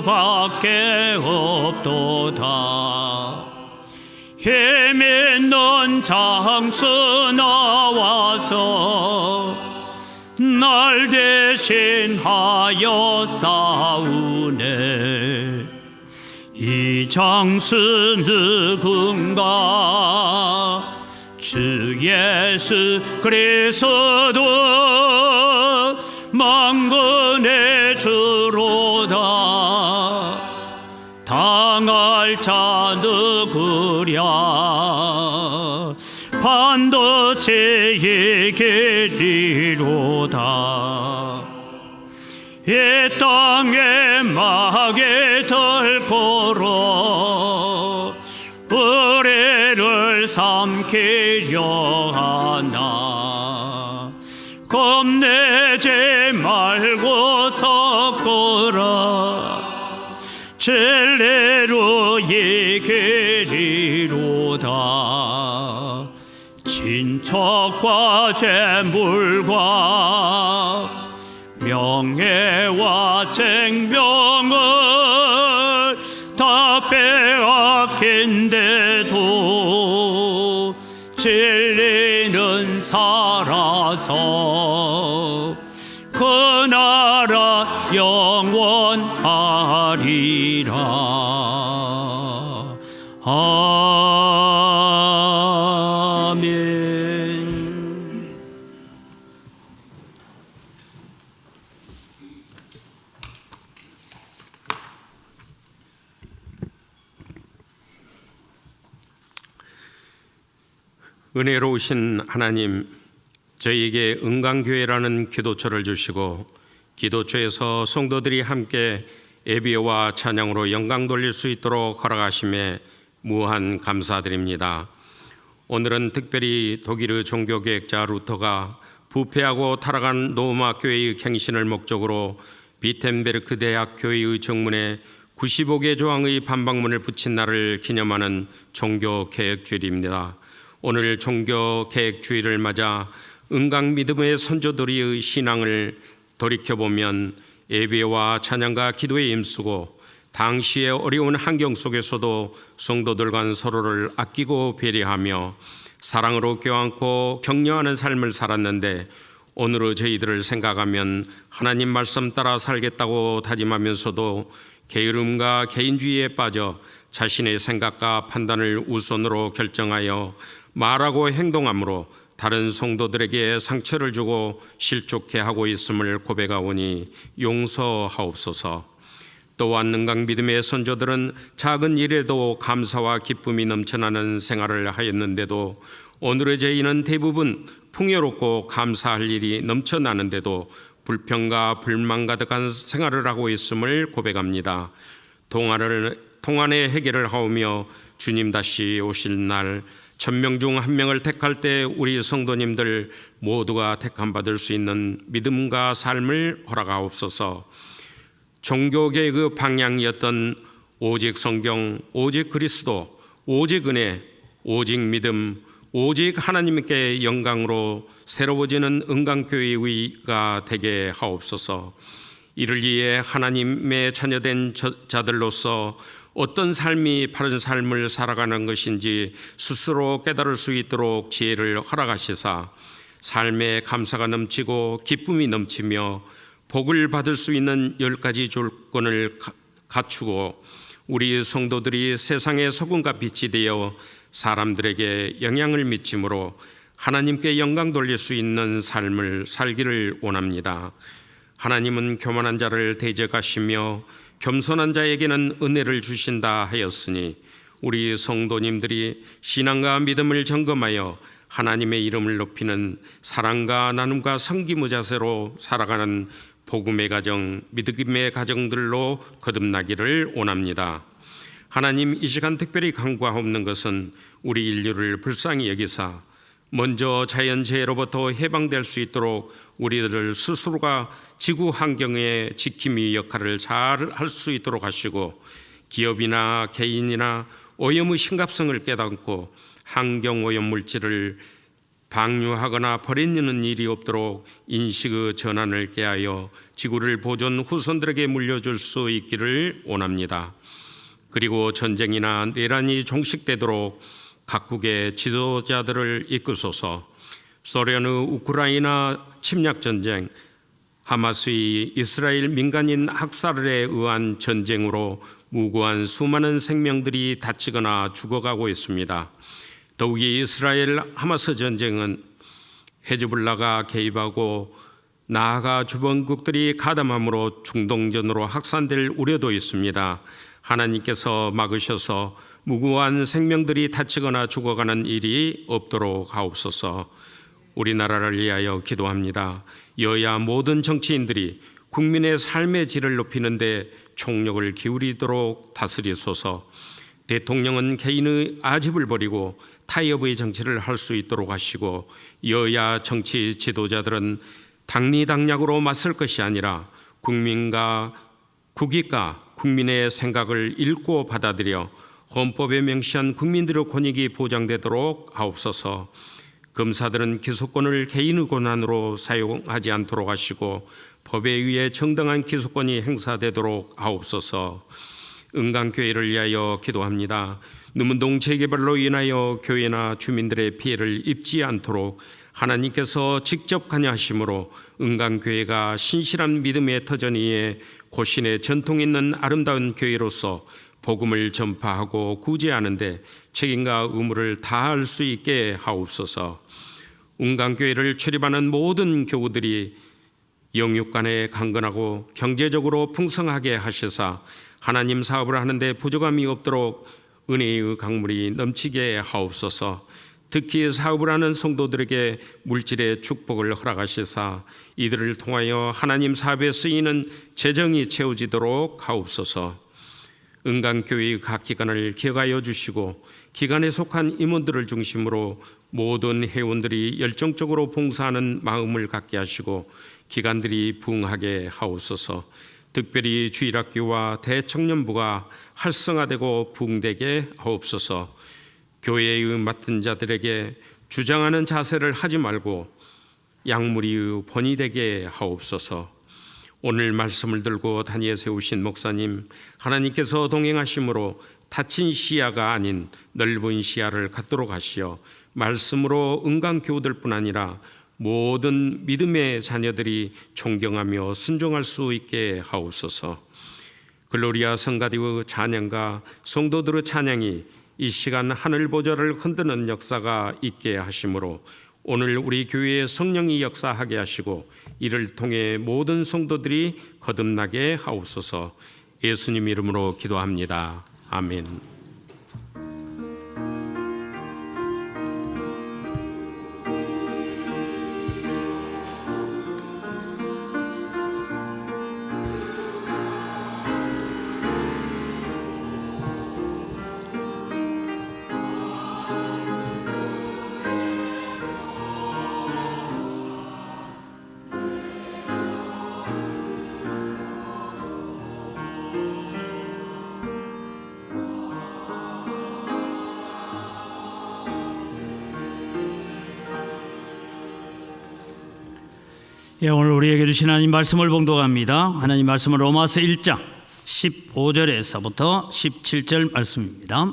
수밖에 없도다. 힘 있는 장수 나와서 날 대신하여 싸우네. 이 장수 누군가? 주 예수 그리스도 만군의 주로다. 당할 자 누구랴? 반드시 이기리로다. 이 땅에 막에 들고로 우리를 삼키려 하나. 겁내지 말고 섞어라. 진리로 이기리로다. 친척과 재물과 명예와 생명을 다 빼앗긴데도 진리는 살아서 그 나라 영원하리라. 아멘. 은혜로우신 하나님, 저희에게 은강교회라는 기도처를 주시고 기도처에서 성도들이 함께 예배와 찬양으로 영광 돌릴 수 있도록 허락하심에 무한 감사드립니다. 오늘은 특별히 독일의 종교개혁자 루터가 부패하고 타락한 로마 교회의 갱신을 목적으로 비텐베르크 대학 교회의 정문에 95개 조항의 반박문을 붙인 날을 기념하는 종교개혁주일입니다. 오늘 종교개혁주일을 맞아 은강믿음의 선조들의 신앙을 돌이켜보면 예배와 찬양과 기도에 힘쓰고 당시의 어려운 환경 속에서도 성도들 간 서로를 아끼고 배려하며 사랑으로 껴안고 격려하는 삶을 살았는데, 오늘의 저희들을 생각하면 하나님 말씀 따라 살겠다고 다짐하면서도 게으름과 개인주의에 빠져 자신의 생각과 판단을 우선으로 결정하여 말하고 행동함으로 다른 성도들에게 상처를 주고 실족해 하고 있음을 고백하오니 용서하옵소서. 또한 은강믿음의 선조들은 작은 일에도 감사와 기쁨이 넘쳐나는 생활을 하였는데도 오늘의 저희는 대부분 풍요롭고 감사할 일이 넘쳐나는데도 불평과 불만 가득한 생활을 하고 있음을 고백합니다. 동안의 해결을 하오며 주님 다시 오실 날 1000명 중 1명을 택할 때 우리 성도님들 모두가 택함받을 수 있는 믿음과 삶을 허락하옵소서. 종교개혁의 방향이었던 오직 성경, 오직 그리스도, 오직 은혜, 오직 믿음, 오직 하나님께 영광으로 새로워지는 은강교회가 되게 하옵소서. 이를 위해 하나님의 자녀된 자들로서 어떤 삶이 바른 삶을 살아가는 것인지 스스로 깨달을 수 있도록 지혜를 허락하시사 삶에 감사가 넘치고 기쁨이 넘치며 복을 받을 수 있는 10가지 조건을 갖추고 우리 성도들이 세상의 소금과 빛이 되어 사람들에게 영향을 미침으로 하나님께 영광 돌릴 수 있는 삶을 살기를 원합니다. 하나님은 교만한 자를 대적하시며 겸손한 자에게는 은혜를 주신다 하였으니 우리 성도님들이 신앙과 믿음을 점검하여 하나님의 이름을 높이는 사랑과 나눔과 섬김의 자세로 살아가는 복음의 가정, 믿음의 가정들로 거듭나기를 원합니다. 하나님, 이 시간 특별히 간구하옵는 것은 우리 인류를 불쌍히 여기사 먼저 자연재해로부터 해방될 수 있도록 우리들 스스로가 지구 환경의 지킴이 역할을 잘 할 수 있도록 하시고 기업이나 개인이나 오염의 심각성을 깨닫고 환경오염 물질을 방류하거나 버리는 일이 없도록 인식의 전환을 깨하여 지구를 보존 후손들에게 물려줄 수 있기를 원합니다. 그리고 전쟁이나 내란이 종식되도록 각국의 지도자들을 이끄소서. 소련의 우크라이나 침략 전쟁, 하마스의 이스라엘 민간인 학살에 의한 전쟁으로 무고한 수많은 생명들이 다치거나 죽어가고 있습니다. 더욱이 이스라엘 하마스 전쟁은 헤즈볼라가 개입하고 나아가 주변국들이 가담함으로 중동전으로 확산될 우려도 있습니다. 하나님께서 막으셔서 무고한 생명들이 다치거나 죽어가는 일이 없도록 하옵소서. 우리나라를 위하여 기도합니다. 여야 모든 정치인들이 국민의 삶의 질을 높이는 데 총력을 기울이도록 다스리소서. 대통령은 개인의 아집을 버리고 타협의 정치를 할 수 있도록 하시고, 여야 정치 지도자들은 당리당략으로 맞설 것이 아니라 국민과 국익과 국민의 생각을 읽고 받아들여 헌법에 명시한 국민들의 권익이 보장되도록 하옵소서. 검사들은 기소권을 개인의 권한으로 사용하지 않도록 하시고 법에 의해 정당한 기소권이 행사되도록 하옵소서. 은강교회를 위하여 기도합니다. 누문동 재개발로 인하여 교회나 주민들의 피해를 입지 않도록 하나님께서 직접 관여하심으로 은강교회가 신실한 믿음의 터전 위에 고신의 전통 있는 아름다운 교회로서 복음을 전파하고 구제하는 데 책임과 의무를 다할 수 있게 하옵소서. 은강교회를 출입하는 모든 교우들이 영육간에 강건하고 경제적으로 풍성하게 하시사 하나님 사업을 하는데 부족함이 없도록 은혜의 강물이 넘치게 하옵소서. 특히 사업을 하는 성도들에게 물질의 축복을 허락하시사 이들을 통하여 하나님 사업에 쓰이는 재정이 채워지도록 하옵소서. 은강교회의 각 기관을 기억하여 주시고 기관에 속한 임원들을 중심으로 모든 회원들이 열정적으로 봉사하는 마음을 갖게 하시고 기관들이 부흥하게 하옵소서. 특별히 주일학교와 대청년부가 활성화되고 부흥되게 하옵소서. 교회의 맡은 자들에게 주장하는 자세를 하지 말고 양무리의 본이 되게 하옵소서. 오늘 말씀을 들고 단위에 세우신 목사님, 하나님께서 동행하심으로 닫힌 시야가 아닌 넓은 시야를 갖도록 하시어 말씀으로 은강교우들뿐 아니라 모든 믿음의 자녀들이 존경하며 순종할 수 있게 하옵소서. 글로리아 성가대의 찬양과 성도들의 찬양이 이 시간 하늘 보좌를 흔드는 역사가 있게 하심으로 오늘 우리 교회에 성령이 역사하게 하시고 이를 통해 모든 성도들이 거듭나게 하옵소서. 예수님 이름으로 기도합니다. 아멘. 예, 오늘 우리에게 주신 하나님 말씀을 봉독합니다. 하나님 말씀은 로마서 1장 15절에서부터 17절 말씀입니다.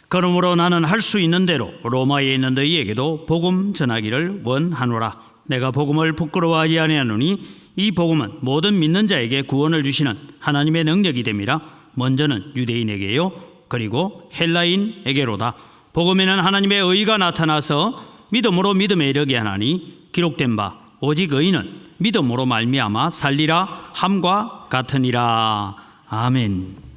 그러므로 나는 할 수 있는 대로 로마에 있는 너희에게도 복음 전하기를 원하노라. 내가 복음을 부끄러워하지 아니하노니 이 복음은 모든 믿는 자에게 구원을 주시는 하나님의 능력이 됨이라. 먼저는 유대인에게요 그리고 헬라인에게로다. 복음에는 하나님의 의가 나타나서 믿음으로 믿음에 이르게 하나니 기록된 바 오직 의인은 믿음으로 말미암아 살리라 함과 같으니라. 아멘.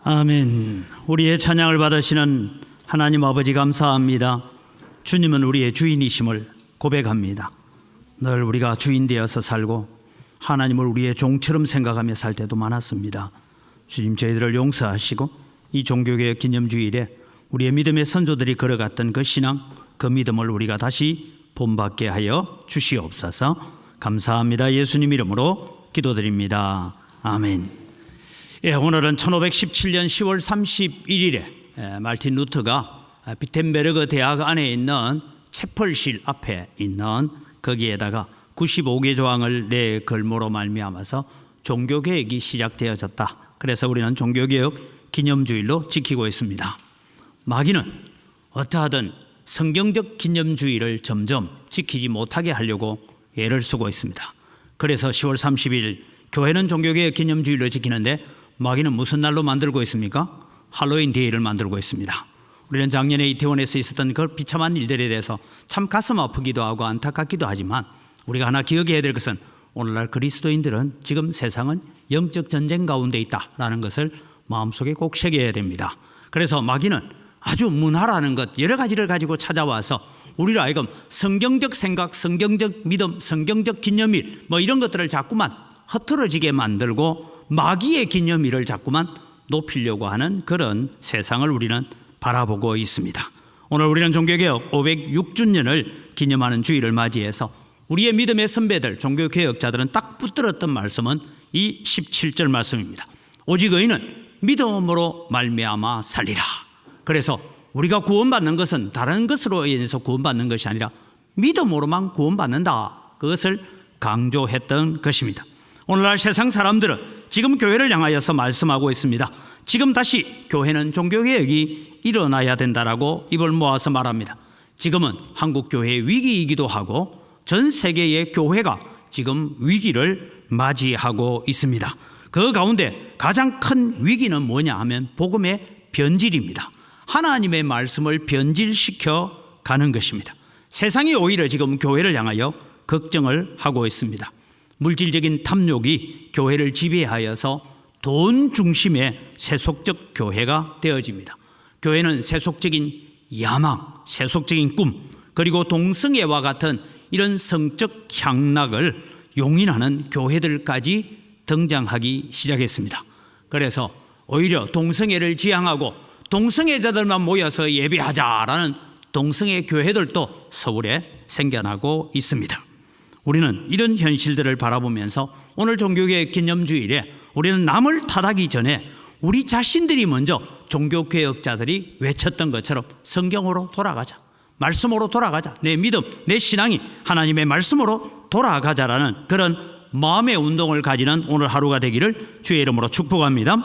아멘. 우리의 찬양을 받으시는 하나님 아버지 감사합니다. 주님은 우리의 주인이심을 고백합니다. 늘 우리가 주인 되어서 살고 하나님을 우리의 종처럼 생각하며 살 때도 많았습니다. 주님, 저희들을 용서하시고 이 종교개혁 기념주일에 우리의 믿음의 선조들이 걸어갔던 그 신앙, 그 믿음을 우리가 다시 본받게 하여 주시옵소서. 감사합니다. 예수님 이름으로 기도드립니다. 아멘. 오늘은 1517년 10월 31일에 말틴 루터가 비텐베르그 대학 안에 있는 채펄실 앞에 있는 거기에다가 95개 조항을 내 걸모로 말미암아서 종교개혁이 시작되어졌다. 그래서 우리는 종교개혁 기념주일로 지키고 있습니다. 마귀는 어떠하든 성경적 기념주일을 점점 지키지 못하게 하려고 애를 쓰고 있습니다. 그래서 10월 30일 교회는 종교개혁 기념주일로 지키는데 마귀는 무슨 날로 만들고 있습니까? 할로윈 데이를 만들고 있습니다. 우리는 작년에 이태원에서 있었던 그 비참한 일들에 대해서 참 가슴 아프기도 하고 안타깝기도 하지만 우리가 하나 기억해야 될 것은 오늘날 그리스도인들은 지금 세상은 영적 전쟁 가운데 있다라는 것을 마음속에 꼭 새겨야 됩니다. 그래서 마귀는 아주 문화라는 것 여러 가지를 가지고 찾아와서 우리로 하여금 성경적 생각, 성경적 믿음, 성경적 기념일 이런 것들을 자꾸만 흐트러지게 만들고 마귀의 기념일을 자꾸만 높이려고 하는 그런 세상을 우리는 바라보고 있습니다. 오늘 우리는 종교개혁 506주년을 기념하는 주일을 맞이해서 우리의 믿음의 선배들, 종교개혁자들은 딱 붙들었던 말씀은 이 17절 말씀입니다. 오직 의인은 믿음으로 말미암아 살리라. 그래서 우리가 구원받는 것은 다른 것으로 인해서 구원받는 것이 아니라 믿음으로만 구원받는다. 그것을 강조했던 것입니다. 오늘날 세상 사람들은 지금 교회를 향하여서 말씀하고 있습니다. 지금 다시 교회는 종교개혁이 일어나야 된다라고 입을 모아서 말합니다. 지금은 한국 교회의 위기이기도 하고 전 세계의 교회가 지금 위기를 맞이하고 있습니다. 그 가운데 가장 큰 위기는 뭐냐 하면 복음의 변질입니다. 하나님의 말씀을 변질시켜 가는 것입니다. 세상이 오히려 지금 교회를 향하여 걱정을 하고 있습니다. 물질적인 탐욕이 교회를 지배하여서 돈 중심의 세속적 교회가 되어집니다. 교회는 세속적인 야망, 세속적인 꿈, 그리고 동성애와 같은 이런 성적 향락을 용인하는 교회들까지 등장하기 시작했습니다. 그래서 오히려 동성애를 지향하고 동성애자들만 모여서 예배하자라는 동성애 교회들도 서울에 생겨나고 있습니다. 우리는 이런 현실들을 바라보면서 오늘 종교개혁 기념주일에 우리는 남을 탓하기 전에 우리 자신들이 먼저 종교개혁자들이 외쳤던 것처럼 성경으로 돌아가자, 말씀으로 돌아가자, 내 믿음, 내 신앙이 하나님의 말씀으로 돌아가자라는 그런 마음의 운동을 가지는 오늘 하루가 되기를 주의 이름으로 축복합니다.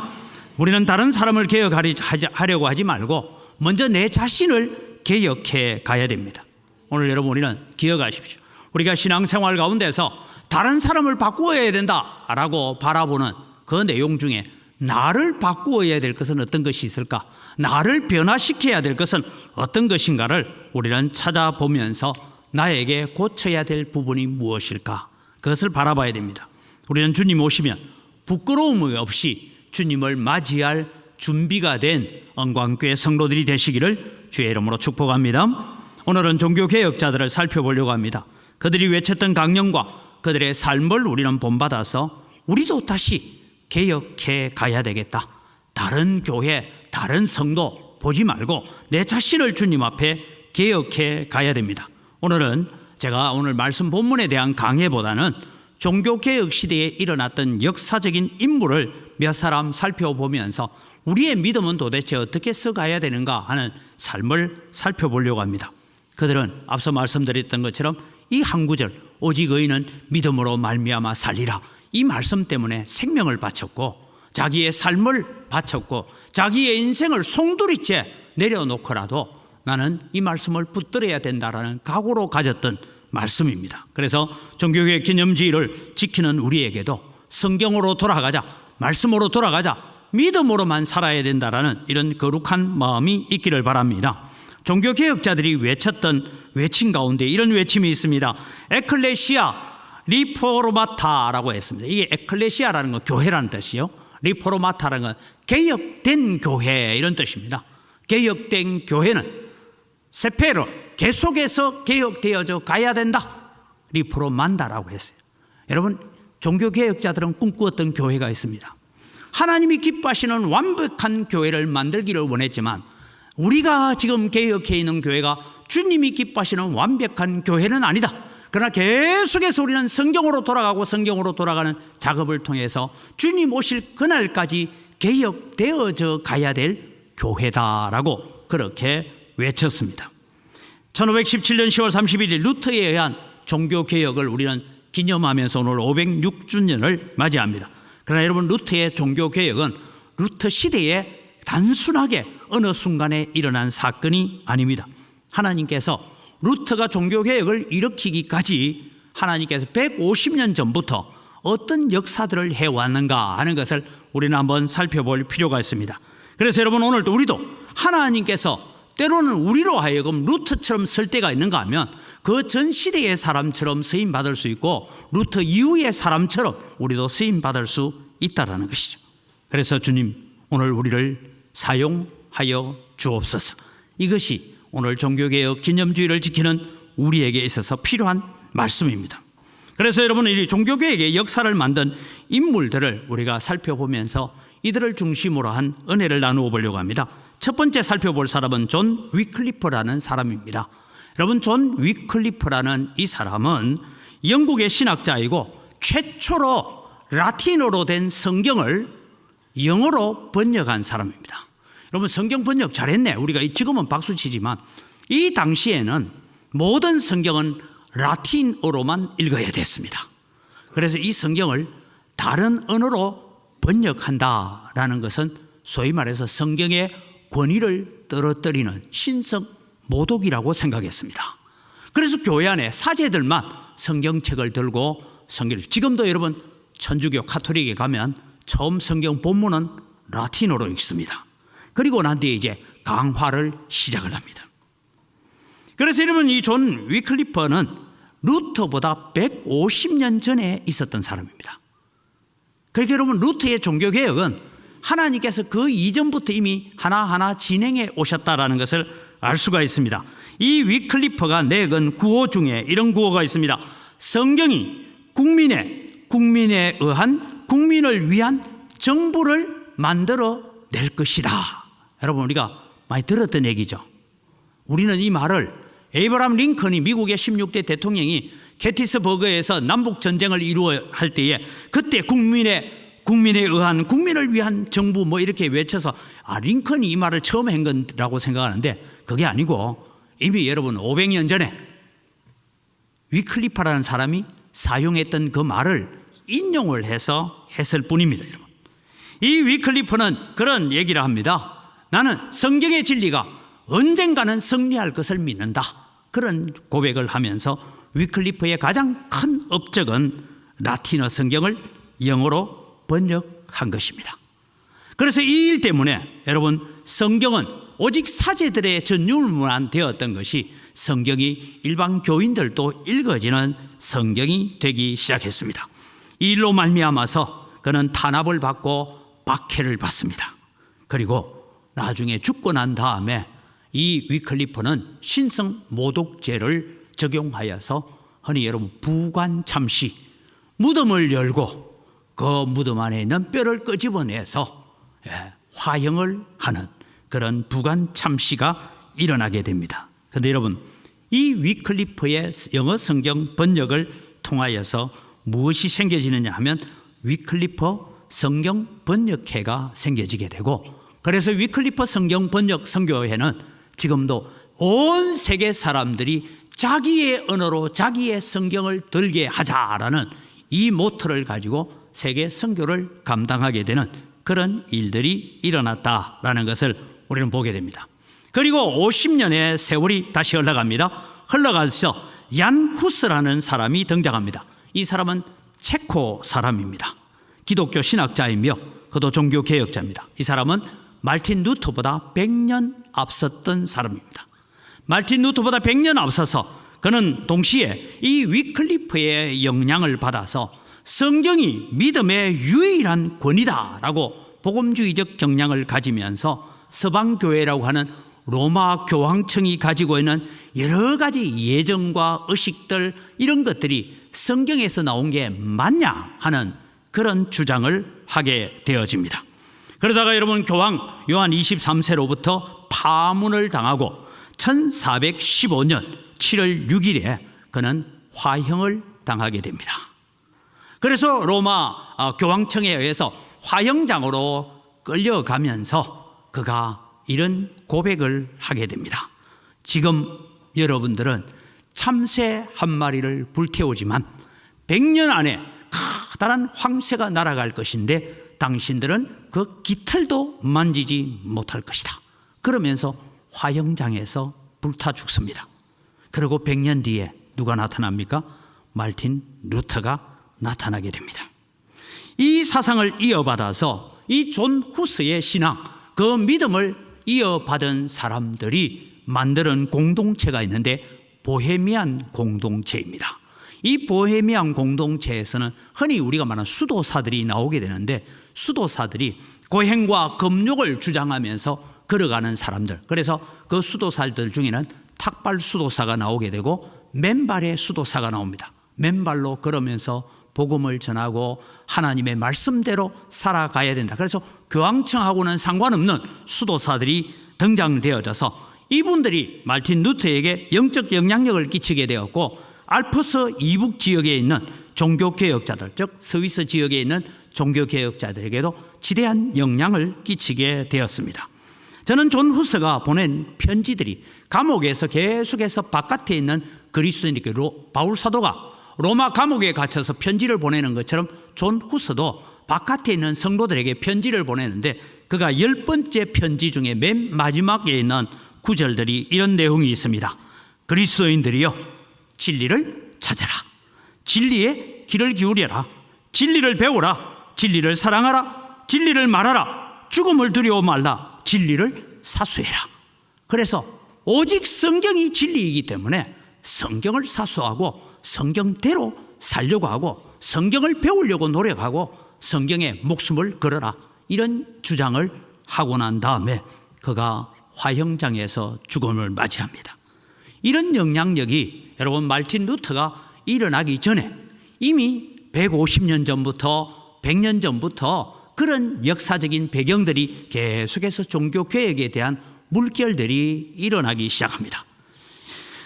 우리는 다른 사람을 개혁하려고 하지 말고 먼저 내 자신을 개혁해 가야 됩니다. 오늘 여러분, 우리는 기억하십시오. 우리가 신앙생활 가운데서 다른 사람을 바꾸어야 된다라고 바라보는 그 내용 중에 나를 바꾸어야 될 것은 어떤 것이 있을까? 나를 변화시켜야 될 것은 어떤 것인가를 우리는 찾아보면서 나에게 고쳐야 될 부분이 무엇일까? 그것을 바라봐야 됩니다. 우리는 주님 오시면 부끄러움 없이 주님을 맞이할 준비가 된 언광교회 성도들이 되시기를 주의 이름으로 축복합니다. 오늘은 종교개혁자들을 살펴보려고 합니다. 그들이 외쳤던 강령과 그들의 삶을 우리는 본받아서 우리도 다시 개혁해 가야 되겠다. 다른 교회, 다른 성도 보지 말고 내 자신을 주님 앞에 개혁해 가야 됩니다. 오늘은 제가 오늘 말씀 본문에 대한 강해보다는 종교개혁 시대에 일어났던 역사적인 인물을 몇 사람 살펴보면서 우리의 믿음은 도대체 어떻게 써가야 되는가 하는 삶을 살펴보려고 합니다. 그들은 앞서 말씀드렸던 것처럼 이 한 구절, 오직 의인은 믿음으로 말미암아 살리라, 이 말씀 때문에 생명을 바쳤고 자기의 삶을 바쳤고 자기의 인생을 송두리째 내려놓고라도 나는 이 말씀을 붙들어야 된다라는 각오로 가졌던 말씀입니다. 그래서 종교개혁 기념주일을 지키는 우리에게도 성경으로 돌아가자, 말씀으로 돌아가자, 믿음으로만 살아야 된다라는 이런 거룩한 마음이 있기를 바랍니다. 종교개혁자들이 외쳤던 외침 가운데 이런 외침이 있습니다. 에클레시아 리포르마타라고 했습니다. 이게 에클레시아라는 건 교회라는 뜻이요, 리포르마타라는 건 개혁된 교회 이런 뜻입니다. 개혁된 교회는 세페르, 계속해서 개혁되어져 가야 된다. 리포르만다라고 했어요. 여러분, 종교개혁자들은 꿈꾸었던 교회가 있습니다. 하나님이 기뻐하시는 완벽한 교회를 만들기를 원했지만 우리가 지금 개혁해 있는 교회가 주님이 기뻐하시는 완벽한 교회는 아니다. 그러나 계속해서 우리는 성경으로 돌아가고 성경으로 돌아가는 작업을 통해서 주님 오실 그날까지 개혁되어져 가야 될 교회다라고 그렇게 외쳤습니다. 1517년 10월 31일 루터에 의한 종교개혁을 우리는 기념하면서 오늘 506주년을 맞이합니다. 그러나 여러분, 루터의 종교개혁은 루터 시대에 단순하게 어느 순간에 일어난 사건이 아닙니다. 하나님께서 루터가 종교개혁을 일으키기까지 하나님께서 150년 전부터 어떤 역사들을 해왔는가 하는 것을 우리는 한번 살펴볼 필요가 있습니다. 그래서 여러분, 오늘도 우리도 하나님께서 때로는 우리로 하여금 루터처럼 설 때가 있는가 하면 그 전 시대의 사람처럼 쓰임받을 수 있고 루터 이후의 사람처럼 우리도 쓰임받을 수 있다는 것이죠. 그래서 주님, 오늘 우리를 사용하여 주옵소서. 이것이 오늘 종교개혁 기념주일을 지키는 우리에게 있어서 필요한 말씀입니다. 그래서 여러분, 이 종교개혁의 역사를 만든 인물들을 우리가 살펴보면서 이들을 중심으로 한 은혜를 나누어 보려고 합니다. 첫 번째 살펴볼 사람은 존 위클리프라는 사람입니다. 여러분, 존 위클리프라는 이 사람은 영국의 신학자이고 최초로 라틴어로 된 성경을 영어로 번역한 사람입니다. 여러분, 성경 번역 잘했네. 우리가 지금은 박수치지만 이 당시에는 모든 성경은 라틴어로만 읽어야 됐습니다. 그래서 이 성경을 다른 언어로 번역한다라는 것은 소위 말해서 성경의 권위를 떨어뜨리는 신성 모독이라고 생각했습니다. 그래서 교회 안에 사제들만 성경책을 들고 성경을, 지금도 여러분 천주교 카톨릭에 가면 처음 성경 본문은 라틴어로 읽습니다. 그리고 난 뒤에 이제 강화를 시작을 합니다. 그래서 여러분, 이 존 위클리프는 루터보다 150년 전에 있었던 사람입니다. 그러니까 여러분, 루터의 종교개혁은 하나님께서 그 이전부터 이미 하나하나 진행해 오셨다라는 것을 알 수가 있습니다. 이 위클리프가 내건 구호 중에 이런 구호가 있습니다. 성경이 국민에 의한, 국민을 위한 정부를 만들어 낼 것이다. 여러분, 우리가 많이 들었던 얘기죠. 우리는 이 말을 에이브라함 링컨이, 미국의 16대 대통령이 게티스버그에서 남북전쟁을 이루어 할 때에 그때 국민에 의한, 국민을 위한 정부 뭐 이렇게 외쳐서 링컨이 이 말을 처음 한 거라고 생각하는데 그게 아니고 이미 여러분 500년 전에 위클리프라는 사람이 사용했던 그 말을 인용을 해서 했을 뿐입니다. 여러분, 이 위클리프는 그런 얘기를 합니다. 나는 성경의 진리가 언젠가는 승리할 것을 믿는다. 그런 고백을 하면서 위클리프의 가장 큰 업적은 라틴어 성경을 영어로 번역한 것입니다. 그래서 이 일 때문에 여러분, 성경은 오직 사제들의 전유물만 되었던 것이 성경이 일반 교인들도 읽어지는 성경이 되기 시작했습니다. 이 일로 말미암아서 그는 탄압을 받고 박해를 받습니다. 그리고 나중에 죽고 난 다음에 이 위클리프는 신성 모독죄를 적용하여서 흔히 여러분 부관참시, 무덤을 열고 그 무덤 안에 있는 뼈를 끄집어내서 화형을 하는 그런 부관참시가 일어나게 됩니다. 그런데 여러분, 이 위클리프의 영어 성경 번역을 통하여서 무엇이 생겨지느냐 하면 위클리프 성경 번역회가 생겨지게 되고, 그래서 위클리프 성경 번역 선교회는 지금도 온 세계 사람들이 자기의 언어로 자기의 성경을 들게 하자라는 이 모토를 가지고 세계 선교를 감당하게 되는 그런 일들이 일어났다라는 것을 우리는 보게 됩니다. 그리고 50년의 세월이 다시 흘러가서 얀 후스라는 사람이 등장합니다. 이 사람은 체코 사람입니다. 기독교 신학자이며 그도 종교개혁자입니다. 이 사람은 말틴 루터보다 100년 앞섰던 사람입니다. 말틴 루터보다 100년 앞서서 그는 동시에 이 위클리프의 영향을 받아서 성경이 믿음의 유일한 권위다라고 복음주의적 경향을 가지면서 서방교회라고 하는 로마 교황청이 가지고 있는 여러 가지 예정과 의식들, 이런 것들이 성경에서 나온 게 맞냐 하는 그런 주장을 하게 되어집니다. 그러다가 여러분, 교황 요한 23세로부터 파문을 당하고 1415년 7월 6일에 그는 화형을 당하게 됩니다. 그래서 로마 교황청에 의해서 화형장으로 끌려가면서 그가 이런 고백을 하게 됩니다. 지금 여러분들은 참새 한 마리를 불태우지만 100년 안에 커다란 황새가 날아갈 것인데 당신들은 그 깃털도 만지지 못할 것이다. 그러면서 화형장에서 불타 죽습니다. 그리고 100년 뒤에 누가 나타납니까? 말틴 루터가 나타나게 됩니다. 이 사상을 이어받아서 이 존 후스의 신앙, 그 믿음을 이어받은 사람들이 만드는 공동체가 있는데 보헤미안 공동체입니다. 이 보헤미안 공동체에서는 흔히 우리가 말하는 수도사들이 나오게 되는데, 수도사들이 고행과 금욕을 주장하면서 걸어가는 사람들, 그래서 그 수도사들 중에는 탁발 수도사가 나오게 되고 맨발의 수도사가 나옵니다. 맨발로 걸으면서 복음을 전하고 하나님의 말씀대로 살아가야 된다. 그래서 교황청하고는 상관없는 수도사들이 등장되어져서 이분들이 마르틴 루터에게 영적 영향력을 끼치게 되었고, 알프스 이북 지역에 있는 종교개혁자들, 즉 스위스 지역에 있는 종교개혁자들에게도 지대한 영향을 끼치게 되었습니다. 저는 존 후스가 보낸 편지들이 감옥에서 계속해서 바깥에 있는 그리스도인에게 바울 사도가 로마 감옥에 갇혀서 편지를 보내는 것처럼 존 후스도 바깥에 있는 성도들에게 편지를 보내는데, 그가 10번째 편지 중에 맨 마지막에 있는 구절들이 이런 내용이 있습니다. 그리스도인들이여, 진리를 찾아라. 진리의 귀를 기울여라. 진리를 배우라. 진리를 사랑하라. 진리를 말하라. 죽음을 두려워 말라. 진리를 사수해라. 그래서 오직 성경이 진리이기 때문에 성경을 사수하고 성경대로 살려고 하고 성경을 배우려고 노력하고 성경에 목숨을 걸어라, 이런 주장을 하고 난 다음에 그가 화형장에서 죽음을 맞이합니다. 이런 영향력이 여러분 마르틴 루터가 일어나기 전에 이미 150년 전부터 100년 전부터 그런 역사적인 배경들이 계속해서 종교개혁에 대한 물결들이 일어나기 시작합니다.